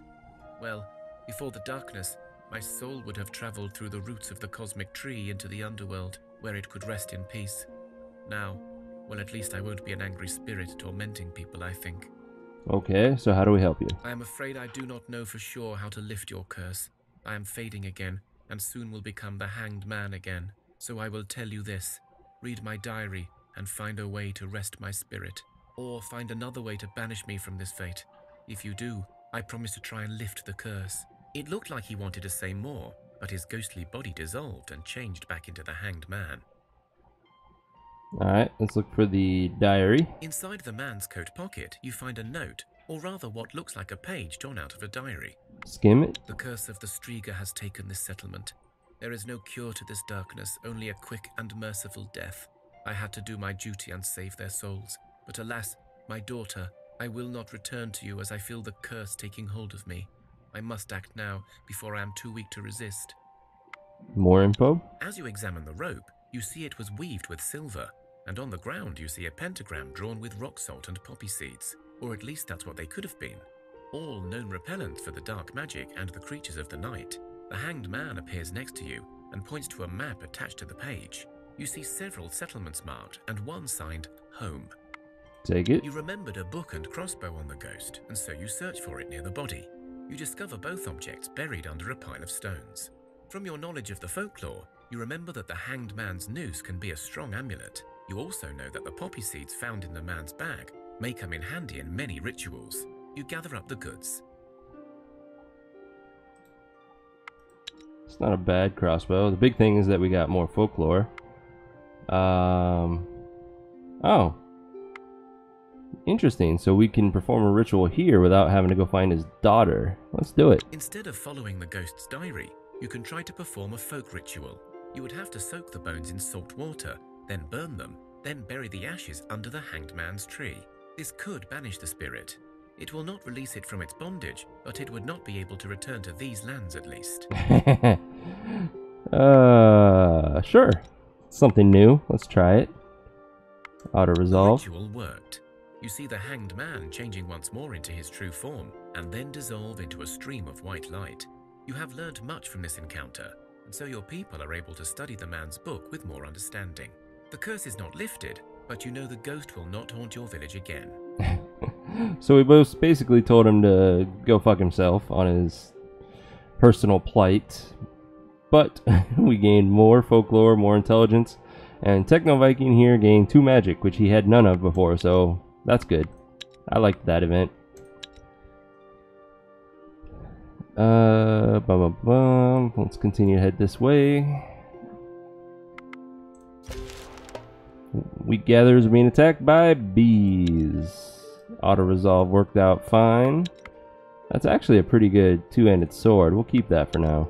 well, before the darkness, my soul would have traveled through the roots of the cosmic tree into the underworld, where it could rest in peace. Now, well, at least I won't be an angry spirit tormenting people, I think. Okay, so how do we help you? I am afraid I do not know for sure how to lift your curse. I am fading again, and soon will become the hanged man again. So I will tell you this. Read my diary, and find a way to rest my spirit. Or find another way to banish me from this fate. If you do, I promise to try and lift the curse. It looked like he wanted to say more, but his ghostly body dissolved and changed back into the hanged man. Alright, let's look for the diary. Inside the man's coat pocket, you find a note, or rather what looks like a page torn out of a diary. Skim it. The curse of the Striga has taken this settlement. There is no cure to this darkness, only a quick and merciful death. I had to do my duty and save their souls. But alas, my daughter, I will not return to you as I feel the curse taking hold of me. I must act now, before I am too weak to resist. More info? As you examine the rope, you see it was weaved with silver, and on the ground you see a pentagram drawn with rock salt and poppy seeds, or at least that's what they could have been. All known repellent for the dark magic and the creatures of the night. The hanged man appears next to you and points to a map attached to the page. You see several settlements marked and one signed Home. Take it. You remembered a book and crossbow on the ghost, and so you search for it near the body. You discover both objects buried under a pile of stones. From your knowledge of the folklore, you remember that the hanged man's noose can be a strong amulet. You also know that the poppy seeds found in the man's bag may come in handy in many rituals. You gather up the goods. It's not a bad crossbow. The big thing is that we got more folklore. Oh. Interesting. So we can perform a ritual here without having to go find his daughter. Let's do it. Instead of following the ghost's diary, you can try to perform a folk ritual. You would have to soak the bones in salt water, then burn them, then bury the ashes under the hanged man's tree. This could banish the spirit. It will not release it from its bondage, but it would not be able to return to these lands at least. Sure. Something new. Let's try it. Auto resolve. The ritual worked. You see the hanged man changing once more into his true form, and then dissolve into a stream of white light. You have learned much from this encounter, and so your people are able to study the man's book with more understanding. The curse is not lifted, but you know the ghost will not haunt your village again. So we both basically told him to go fuck himself on his personal plight, but we gained more folklore, more intelligence, and Techno Viking here gained 2 magic, which he had none of before, so that's good. I liked that event. Let's continue to head this way. Weak gatherers are being attacked by bees. Auto resolve worked out fine. That's actually a pretty good 2-handed sword. We'll keep that for now.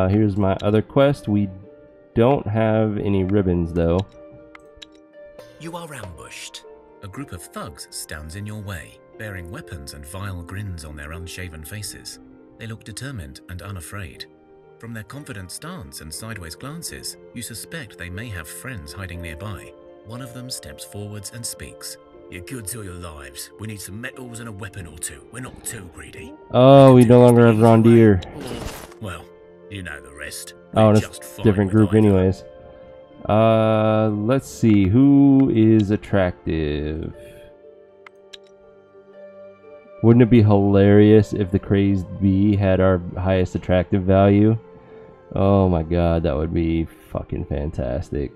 Here's my other quest. We don't have any ribbons though. You are ambushed. A group of thugs stands in your way, bearing weapons and vile grins on their unshaven faces. They look determined and unafraid. From their confident stance and sideways glances, you suspect they may have friends hiding nearby. One of them steps forwards and speaks. Your goods or your lives. We need some metals and a weapon or two. We're not too greedy. Oh, we no longer have Rondier. Well, you know the rest. Oh, it's a different group anyways. Let's see. Who is attractive? Wouldn't it be hilarious if the crazed bee had our highest attractive value? Oh my god, that would be fucking fantastic.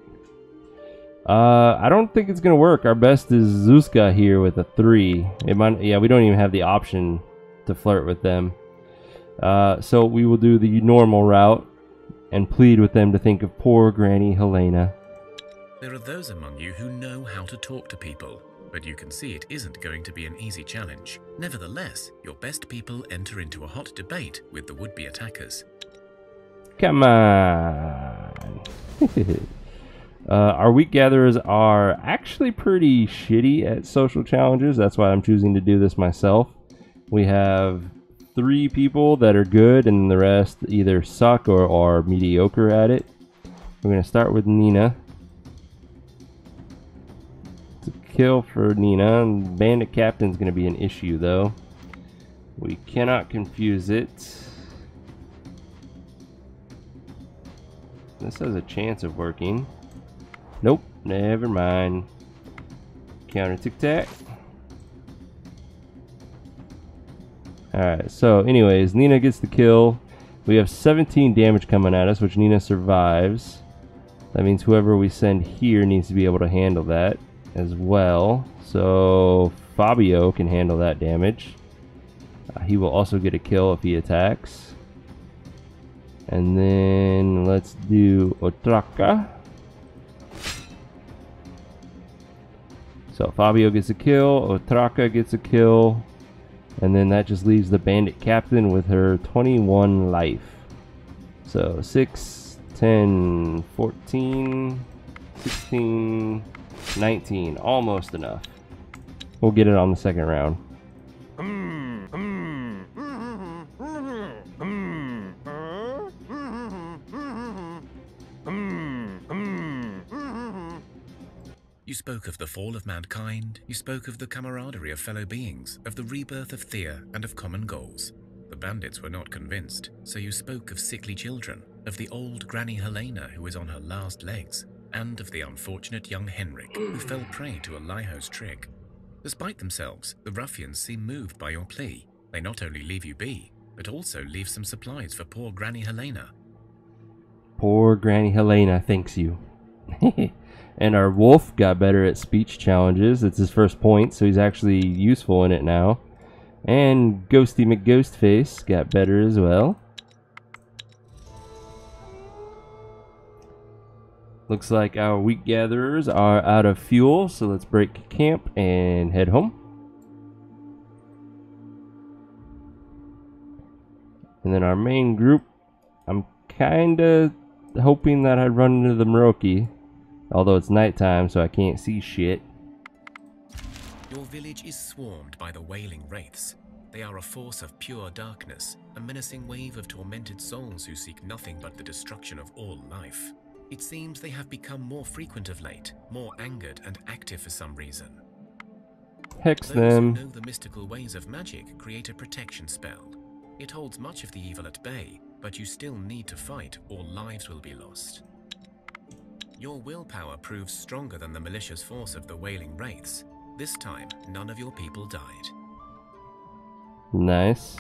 I don't think it's gonna work. Our best is Zuzka here with a 3. It might, yeah, we don't even have the option to flirt with them. So we will do the normal route and plead with them to think of poor Granny Helena. There are those among you who know how to talk to people, but you can see it isn't going to be an easy challenge. Nevertheless, your best people enter into a hot debate with the would-be attackers. Come on. Our weak gatherers are actually pretty shitty at social challenges. That's why I'm choosing to do this myself. We have 3 people that are good and the rest either suck or are mediocre at it. We're going to start with Nina. It's a kill for Nina. Bandit Captain's going to be an issue though. We cannot confuse it. This has a chance of working. Nope, never mind. Counter tic-tac. Alright, so anyways, Nina gets the kill. We have 17 damage coming at us, which Nina survives. That means whoever we send here needs to be able to handle that as well. So Fabio can handle that damage. He will also get a kill if he attacks. And then let's do Otraka. So Fabio gets a kill, Otraka gets a kill, and then that just leaves the Bandit Captain with her 21 life. So 6, 10, 14, 16, 19, almost enough. We'll get it on the second round. the fall of mankind, you spoke of the camaraderie of fellow beings, of the rebirth of Thea, and of common goals. The bandits were not convinced, so you spoke of sickly children, of the old Granny Helena who is on her last legs, and of the unfortunate young Henrik who fell prey to a Liho's trick. Despite themselves, the ruffians seem moved by your plea. They not only leave you be, but also leave some supplies for poor Granny Helena. Poor Granny Helena thanks you. And our wolf got better at speech challenges. It's his first point, so he's actually useful in it now. And Ghosty McGhostface got better as well. Looks like our wheat gatherers are out of fuel, so let's break camp and head home. And then our main group, I'm kinda hoping that I'd run into the Mroki, although it's nighttime so I can't see shit. Your village is swarmed by the wailing wraiths. They are a force of pure darkness, a menacing wave of tormented souls who seek nothing but the destruction of all life. It seems they have become more frequent of late, more angered and active for some reason. Hex Those them. who know the mystical ways of magic create a protection spell. It holds much of the evil at bay, but you still need to fight or lives will be lost. Your willpower proves stronger than the malicious force of the wailing wraiths. This time, none of your people died. Nice.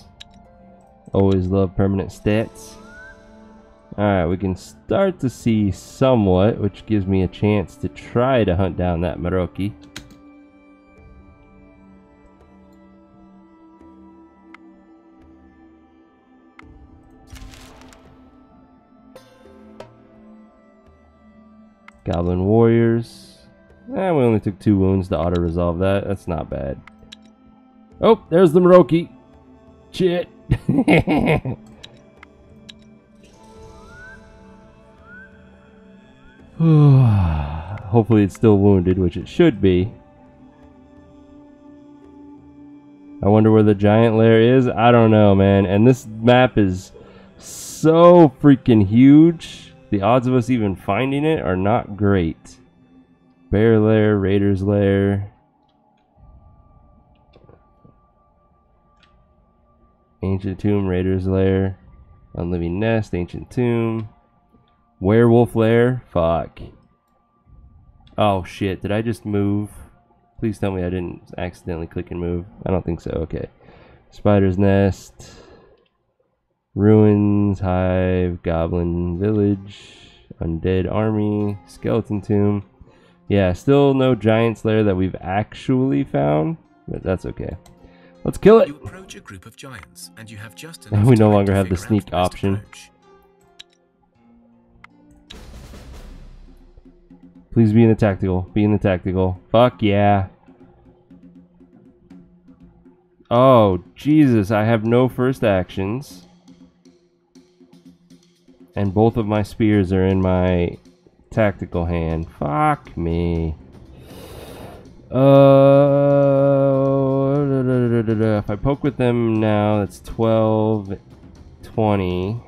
Always love permanent stats. Alright, we can start to see somewhat, which gives me a chance to try to hunt down that Mroki. Goblin warriors. We only took 2 wounds to auto-resolve that. That's not bad. Oh, there's the Mroki. Shit. Hopefully it's still wounded, which it should be. I wonder where the giant lair is. I don't know, man. And this map is so freaking huge. The odds of us even finding it are not great. Bear lair, Raider's lair. Ancient tomb, Raider's lair. Unliving nest, ancient tomb. Werewolf lair? Fuck. Oh shit, did I just move? Please tell me I didn't accidentally click and move. I don't think so, okay. Spider's nest. Ruins, hive, goblin village, undead army, skeleton tomb. Yeah, still no giant lair that we've actually found, but that's okay. Let's kill it! You approach a group of giants, and you have just And enough we no time longer to have the figure out sneak the best option. approach. Please be in the tactical. Be in the tactical. Fuck yeah. Oh, Jesus, I have no first actions. And both of my spears are in my tactical hand. Fuck me. If I poke with them now, that's 12, 20,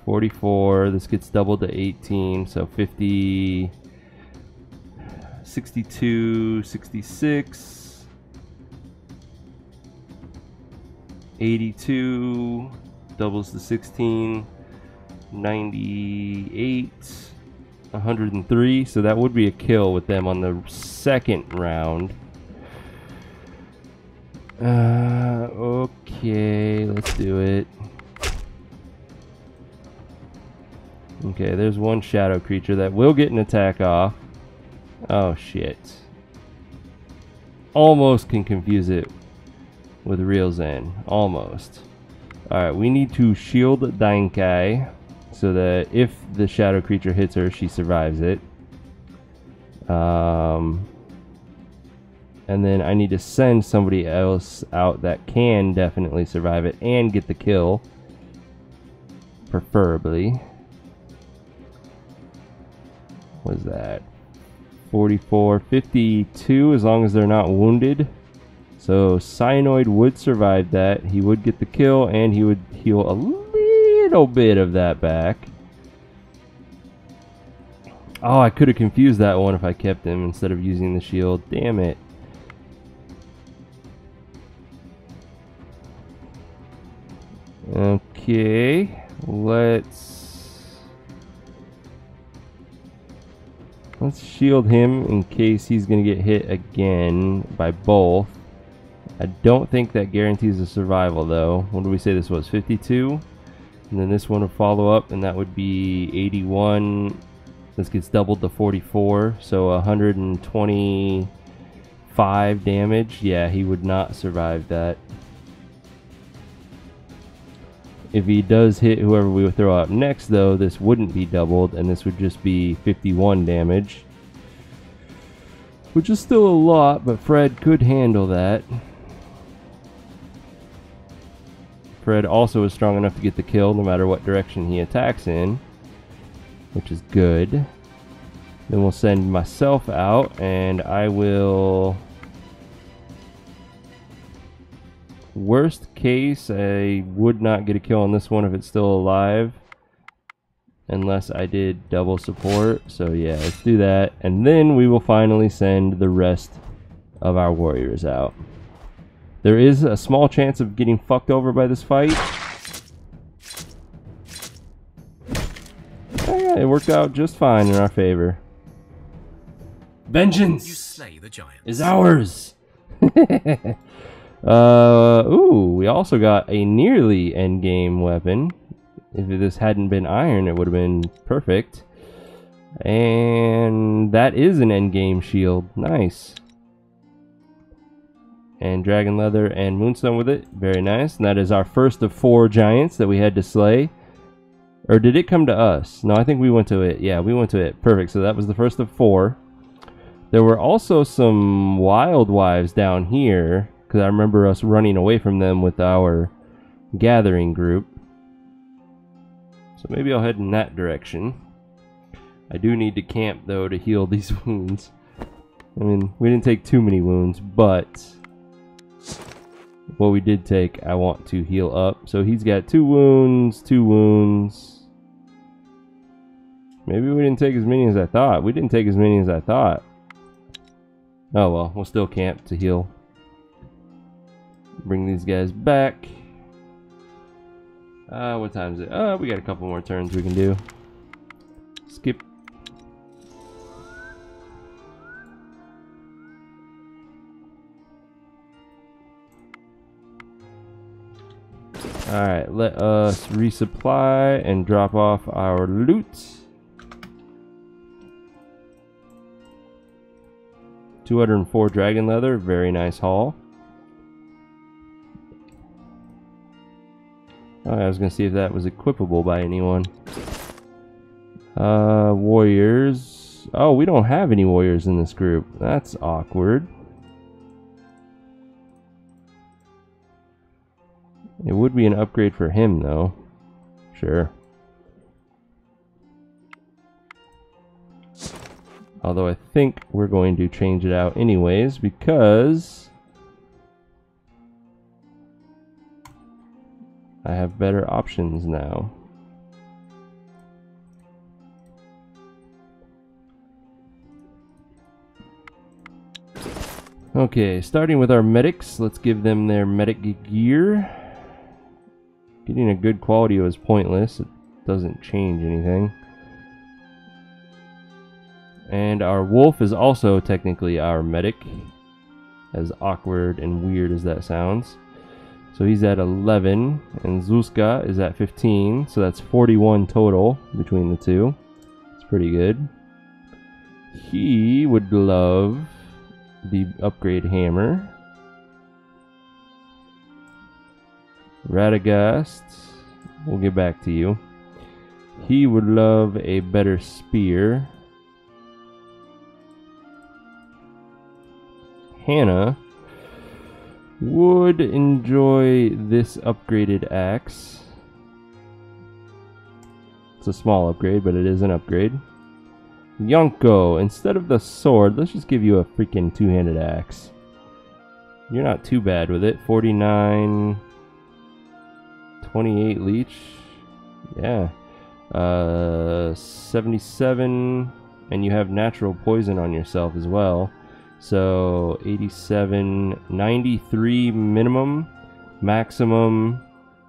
44. This gets doubled to 18, so 50, 62, 66. 82 doubles to 16, 98, 103. So that would be a kill with them on the second round. Okay, let's do it. Okay, there's one shadow creature that will get an attack off. Oh shit. Almost can confuse it with Realism. Almost. Alright, we need to shield Dainkai so that if the shadow creature hits her, she survives it. And then I need to send somebody else out that can definitely survive it and get the kill. Preferably. What is that? 44, 52, as long as they're not wounded. So Cyanoid would survive that. He would get the kill, and he would heal a little bit of that back. Oh, I could have confused that one if I kept him instead of using the shield. Damn it. Okay, let's shield him in case he's gonna get hit again by both. I don't think that guarantees a survival though. What did we say this was? 52? And then this one would follow up, and that would be 81. This gets doubled to 44, so 125 damage. Yeah, he would not survive that. If he does hit whoever we would throw out next, though, this wouldn't be doubled, and this would just be 51 damage. Which is still a lot, but Fred could handle that. Fred also is strong enough to get the kill no matter what direction he attacks in, which is good. Then we'll send myself out, and I will... Worst case, I would not get a kill on this one if it's still alive, unless I did double support. So yeah, let's do that, and then we will finally send the rest of our warriors out. There is a small chance of getting fucked over by this fight. Oh yeah, it worked out just fine in our favor. Vengeance You slay the giants. is ours! Ooh, we also got a nearly endgame weapon. If this hadn't been iron, it would have been perfect. And that is an endgame shield. Nice. And dragon leather and moonstone with it. Very nice. And that is our first of 4 giants that we had to slay. Or did it come to us? No, I think we went to it. Yeah, we went to it. Perfect. So that was the first of 4. There were also some wild wives down here, because I remember us running away from them with our gathering group. So maybe I'll head in that direction. I do need to camp, though, to heal these wounds. I mean, we didn't take too many wounds, but what we did take, I want to heal up. So he's got 2 wounds, 2 wounds. Maybe we didn't take as many as I thought. We didn't take as many as I thought. Oh well, we'll still camp to heal. Bring these guys back. What time is it? We got a couple more turns we can do. Skip. Alright, let us resupply and drop off our loot. 204 dragon leather, very nice haul. Oh, I was gonna see if that was equipable by anyone. Warriors. Oh, we don't have any warriors in this group. That's awkward. It would be an upgrade for him, though. Sure. Although I think we're going to change it out anyways, because I have better options now. Okay, starting with our medics, let's give them their medic gear. Getting a good quality was pointless. It doesn't change anything. And our wolf is also technically our medic, as awkward and weird as that sounds. So he's at 11, and Zuzka is at 15, so that's 41 total between the two. It's pretty good. He would love the upgrade hammer. Radagast, we'll get back to you. He would love a better spear. Hannah would enjoy this upgraded axe. It's a small upgrade, but it is an upgrade. Yonko, instead of the sword, let's just give you a freaking two-handed axe. You're not too bad with it. 49, 28 leech. Yeah. 77 and you have natural poison on yourself as well. So 87, 93 minimum, maximum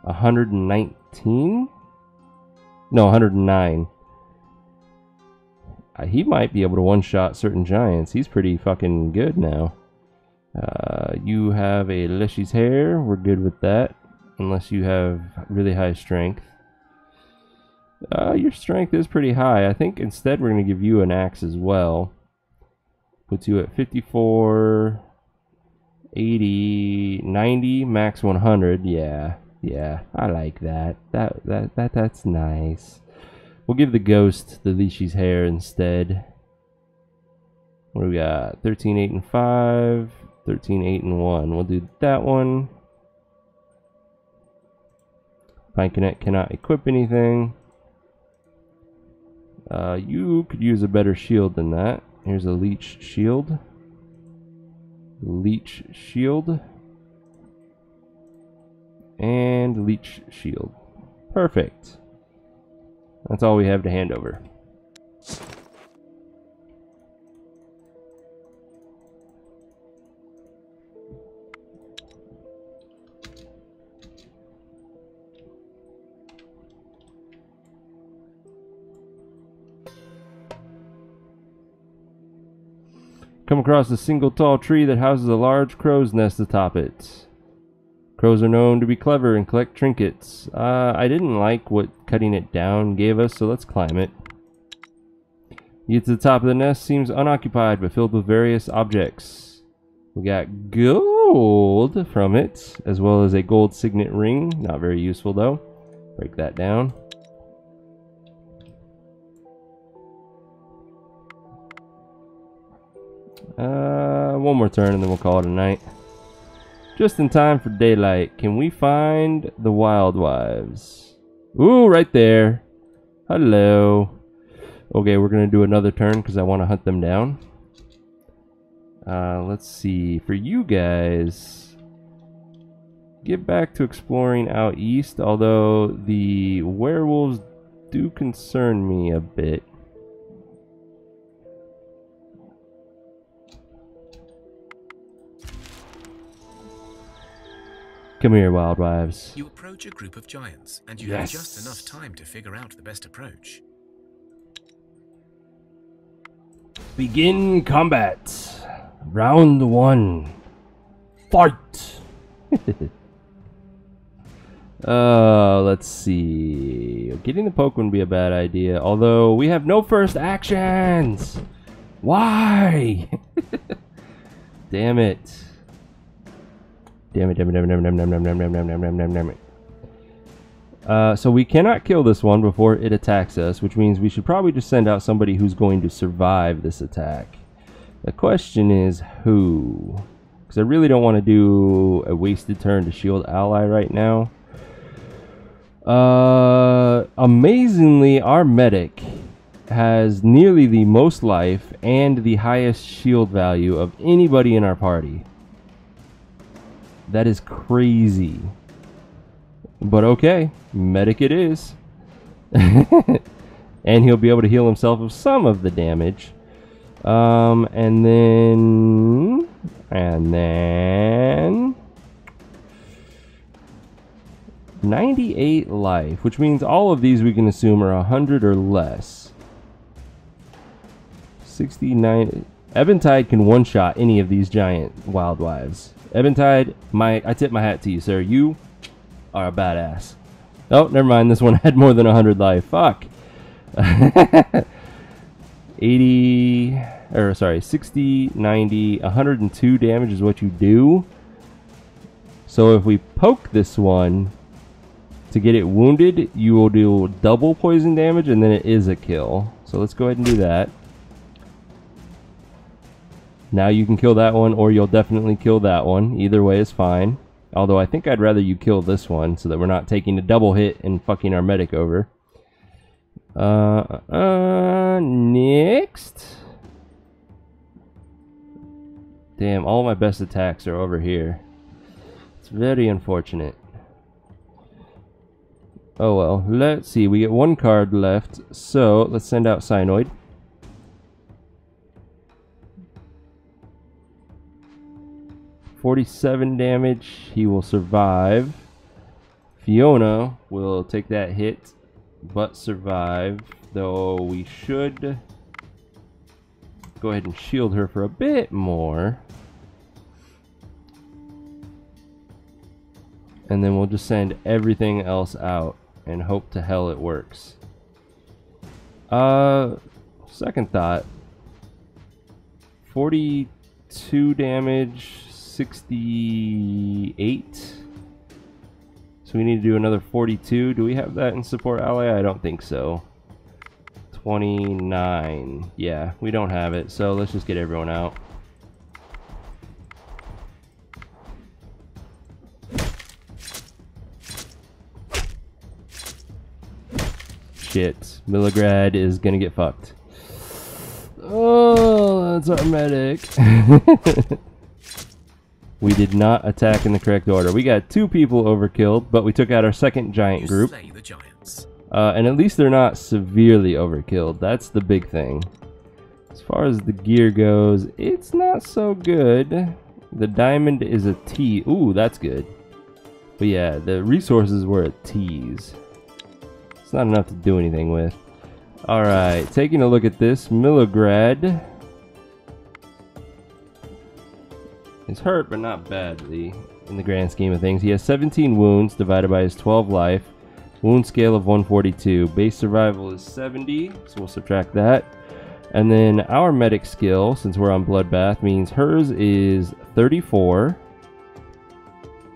119? No, 109. He might be able to one-shot certain giants. He's pretty fucking good now. You have a Leshy's hair. We're good with that. Unless you have really high strength. Your strength is pretty high. I think instead we're going to give you an axe as well. Puts you at 54, 80, 90, max 100. Yeah, I like that. That's nice. We'll give the ghost the Leshy's hair instead. What do we got? 13, 8, and 5. 13, 8, and 1. We'll do that one. Pine Connect cannot equip anything. You could use a better shield than that. Here's a leech shield. Leech shield. And leech shield. Perfect. That's all we have to hand over. Come across a single tall tree that houses a large crow's nest atop it. Crows are known to be clever and collect trinkets. I didn't like what cutting it down gave us, so let's climb it. You get to the top of the nest, seems unoccupied but filled with various objects. We got gold from it, as well as a gold signet ring. Not very useful though. Break that down. One more turn and then we'll call it a night. Just in time for daylight. Can we find the wild wives? Ooh, right there. Hello. Okay, we're gonna do another turn because I want to hunt them down. Let's see. For you guys, get back to exploring out east, although the werewolves do concern me a bit. Come here, wild wives. You approach a group of giants, and you have just enough time to figure out the best approach. Begin combat. Round 1. Fight! Let's see. Getting the poke wouldn't be a bad idea, although we have no first actions! Why? Damn it. Damn it. So we cannot kill this one before it attacks us, which means we should probably just send out somebody who's going to survive this attack. The question is who? Because I really don't want to do a wasted turn to shield ally right now. Amazingly, our medic has nearly the most life and the highest shield value of anybody in our party. That is crazy. But okay, medic it is. And he'll be able to heal himself of some of the damage. And then 98 life, which means all of these we can assume are 100 or less. 69. Eventide can one-shot any of these giant wild wives. Eventide, I tip my hat to you, sir. You are a badass. Oh, never mind. This one had more than 100 life. Fuck. 60, 90, 102 damage is what you do. So if we poke this one to get it wounded, you will do double poison damage, and then it is a kill. So let's go ahead and do that. Now you can kill that one, or you'll definitely kill that one. Either way is fine. Although I think I'd rather you kill this one so that we're not taking a double hit and fucking our medic over. Next. Damn, all my best attacks are over here. It's very unfortunate. Oh well, let's see. We get one card left, so let's send out Cyanoid. 47 damage. He will survive. Fiona will take that hit, but survive. Though we should go ahead and shield her for a bit more. And then we'll just send everything else out and hope to hell it works. Second thought. 42 damage, 68. So we need to do another 42. Do we have that in support ally? I don't think so. 29. Yeah, we don't have it. So let's just get everyone out. Shit. Milligrad is gonna get fucked. Oh, that's our medic. We did not attack in the correct order. We got 2 people overkilled, but we took out our second giant group. Slay the giants. And at least they're not severely overkilled. That's the big thing. As far as the gear goes, it's not so good. The diamond is a T. Ooh, that's good. But yeah, the resources were a T's. It's not enough to do anything with. Alright, taking a look at this, Milligrad is hurt, but not badly in the grand scheme of things. He has 17 wounds divided by his 12 life. Wound scale of 142. Base survival is 70, so we'll subtract that. And then our medic skill, since we're on Bloodbath, means hers is 34,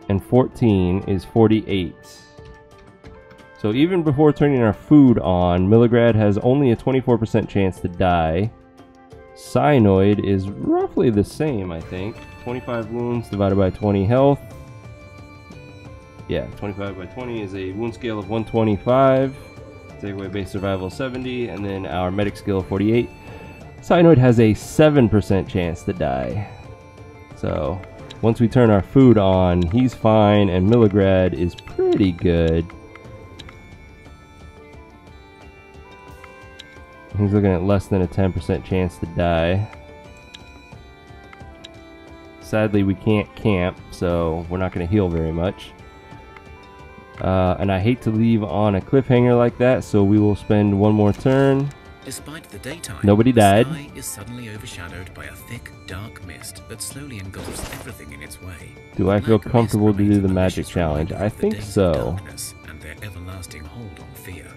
and 14 is 48. So even before turning our food on, Milligrad has only a 24% chance to die. Cyanoid is roughly the same, I think. 25 wounds divided by 20 health. Yeah, 25 by 20 is a wound scale of 125. Take away base survival 70, and then our medic skill 48. Cyanoid has a 7% chance to die. So once we turn our food on, he's fine, and Milligrad is pretty good. He's looking at less than a 10% chance to die. Sadly, we can't camp, so we're not going to heal very much. And I hate to leave on a cliffhanger like that, so we will spend one more turn. Despite the daytime, Nobody died. The sky is suddenly overshadowed by a thick, dark mist that slowly engulfs everything in its way. Do I feel Black comfortable mist to do remains the a magic malicious challenge? reminder I of the think days of so. darkness and their everlasting hold on Thea.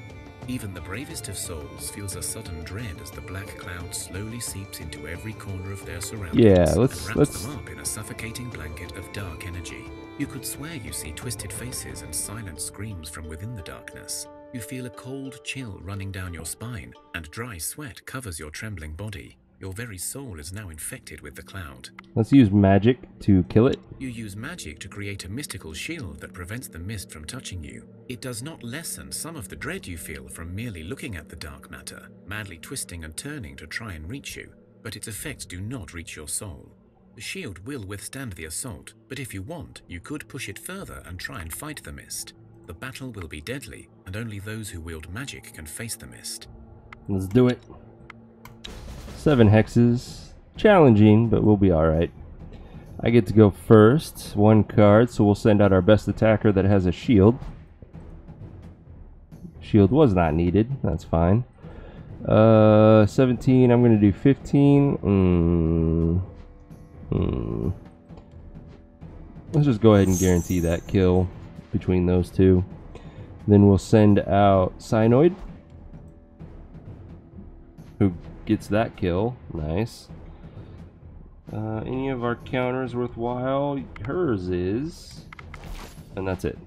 Even the bravest of souls feels a sudden dread as the black cloud slowly seeps into every corner of their surroundings Yeah, and let's them up in a suffocating blanket of dark energy. You could swear you see twisted faces and silent screams from within the darkness. You feel a cold chill running down your spine, and dry sweat covers your trembling body. Your very soul is now infected with the cloud. Let's use magic to kill it. You use magic to create a mystical shield that prevents the mist from touching you. It does not lessen some of the dread you feel from merely looking at the dark matter, madly twisting and turning to try and reach you, but its effects do not reach your soul. The shield will withstand the assault, but if you want, you could push it further and try and fight the mist. The battle will be deadly, and only those who wield magic can face the mist. Let's do it. 7 hexes. Challenging, but we'll be alright. I get to go first. 1 card, so we'll send out our best attacker that has a shield. Shield was not needed. That's fine. 17. I'm going to do 15. Let's just go ahead and guarantee that kill between those two. Then we'll send out Cyanoid, who gets that kill. Nice. Any of our counters worthwhile? Hers is. And that's it.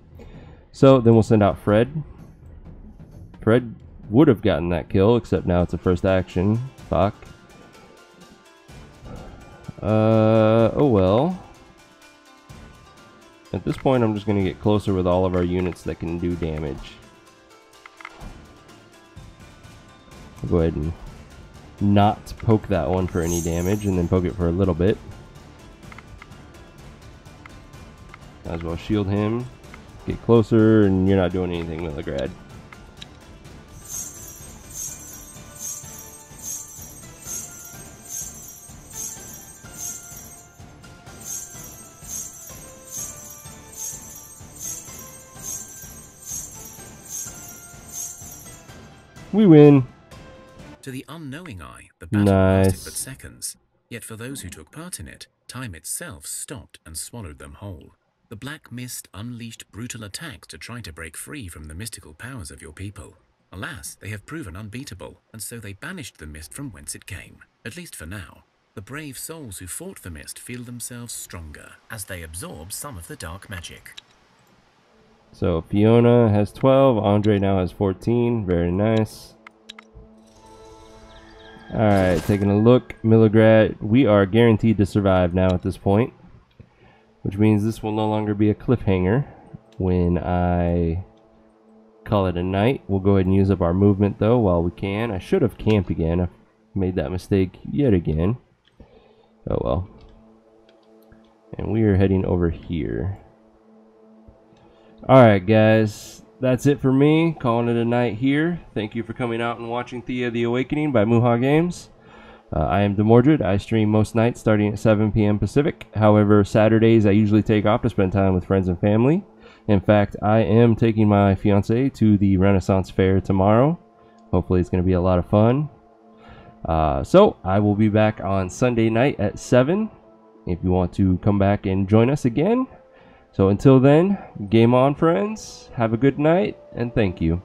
So then we'll send out Fred. Fred would have gotten that kill, except now it's a first action. Fuck. Oh well. At this point, I'm just going to get closer with all of our units that can do damage. I'll go ahead and not poke that one for any damage, and then poke it for a little bit. Might as well shield him. Get closer, and you're not doing anything, Milligrad. We win. To the unknowing eye, the battle lasted but Nice. seconds. Yet for those who took part in it, time itself stopped and swallowed them whole. The black mist unleashed brutal attacks to try to break free from the mystical powers of your people. Alas, they have proven unbeatable, and so they banished the mist from whence it came, at least for now. The brave souls who fought the mist feel themselves stronger as they absorb some of the dark magic. So Fiona has 12, Andre now has 14. Very nice. Alright, taking a look. Milograd, we are guaranteed to survive now at this point, which means this will no longer be a cliffhanger when I call it a night. We'll go ahead and use up our movement though while we can. I should have camped again. I made that mistake yet again. Oh well. And we are heading over here. Alright guys, that's it for me. Calling it a night here. Thank you for coming out and watching Thea the Awakening by Muha Games. I am Demoredread. I stream most nights starting at 7 p.m. Pacific. However, Saturdays I usually take off to spend time with friends and family. In fact, I am taking my fiance to the Renaissance Fair tomorrow. Hopefully it's going to be a lot of fun. So I will be back on Sunday night at 7 if you want to come back and join us again. So until then, game on friends, have a good night, and thank you.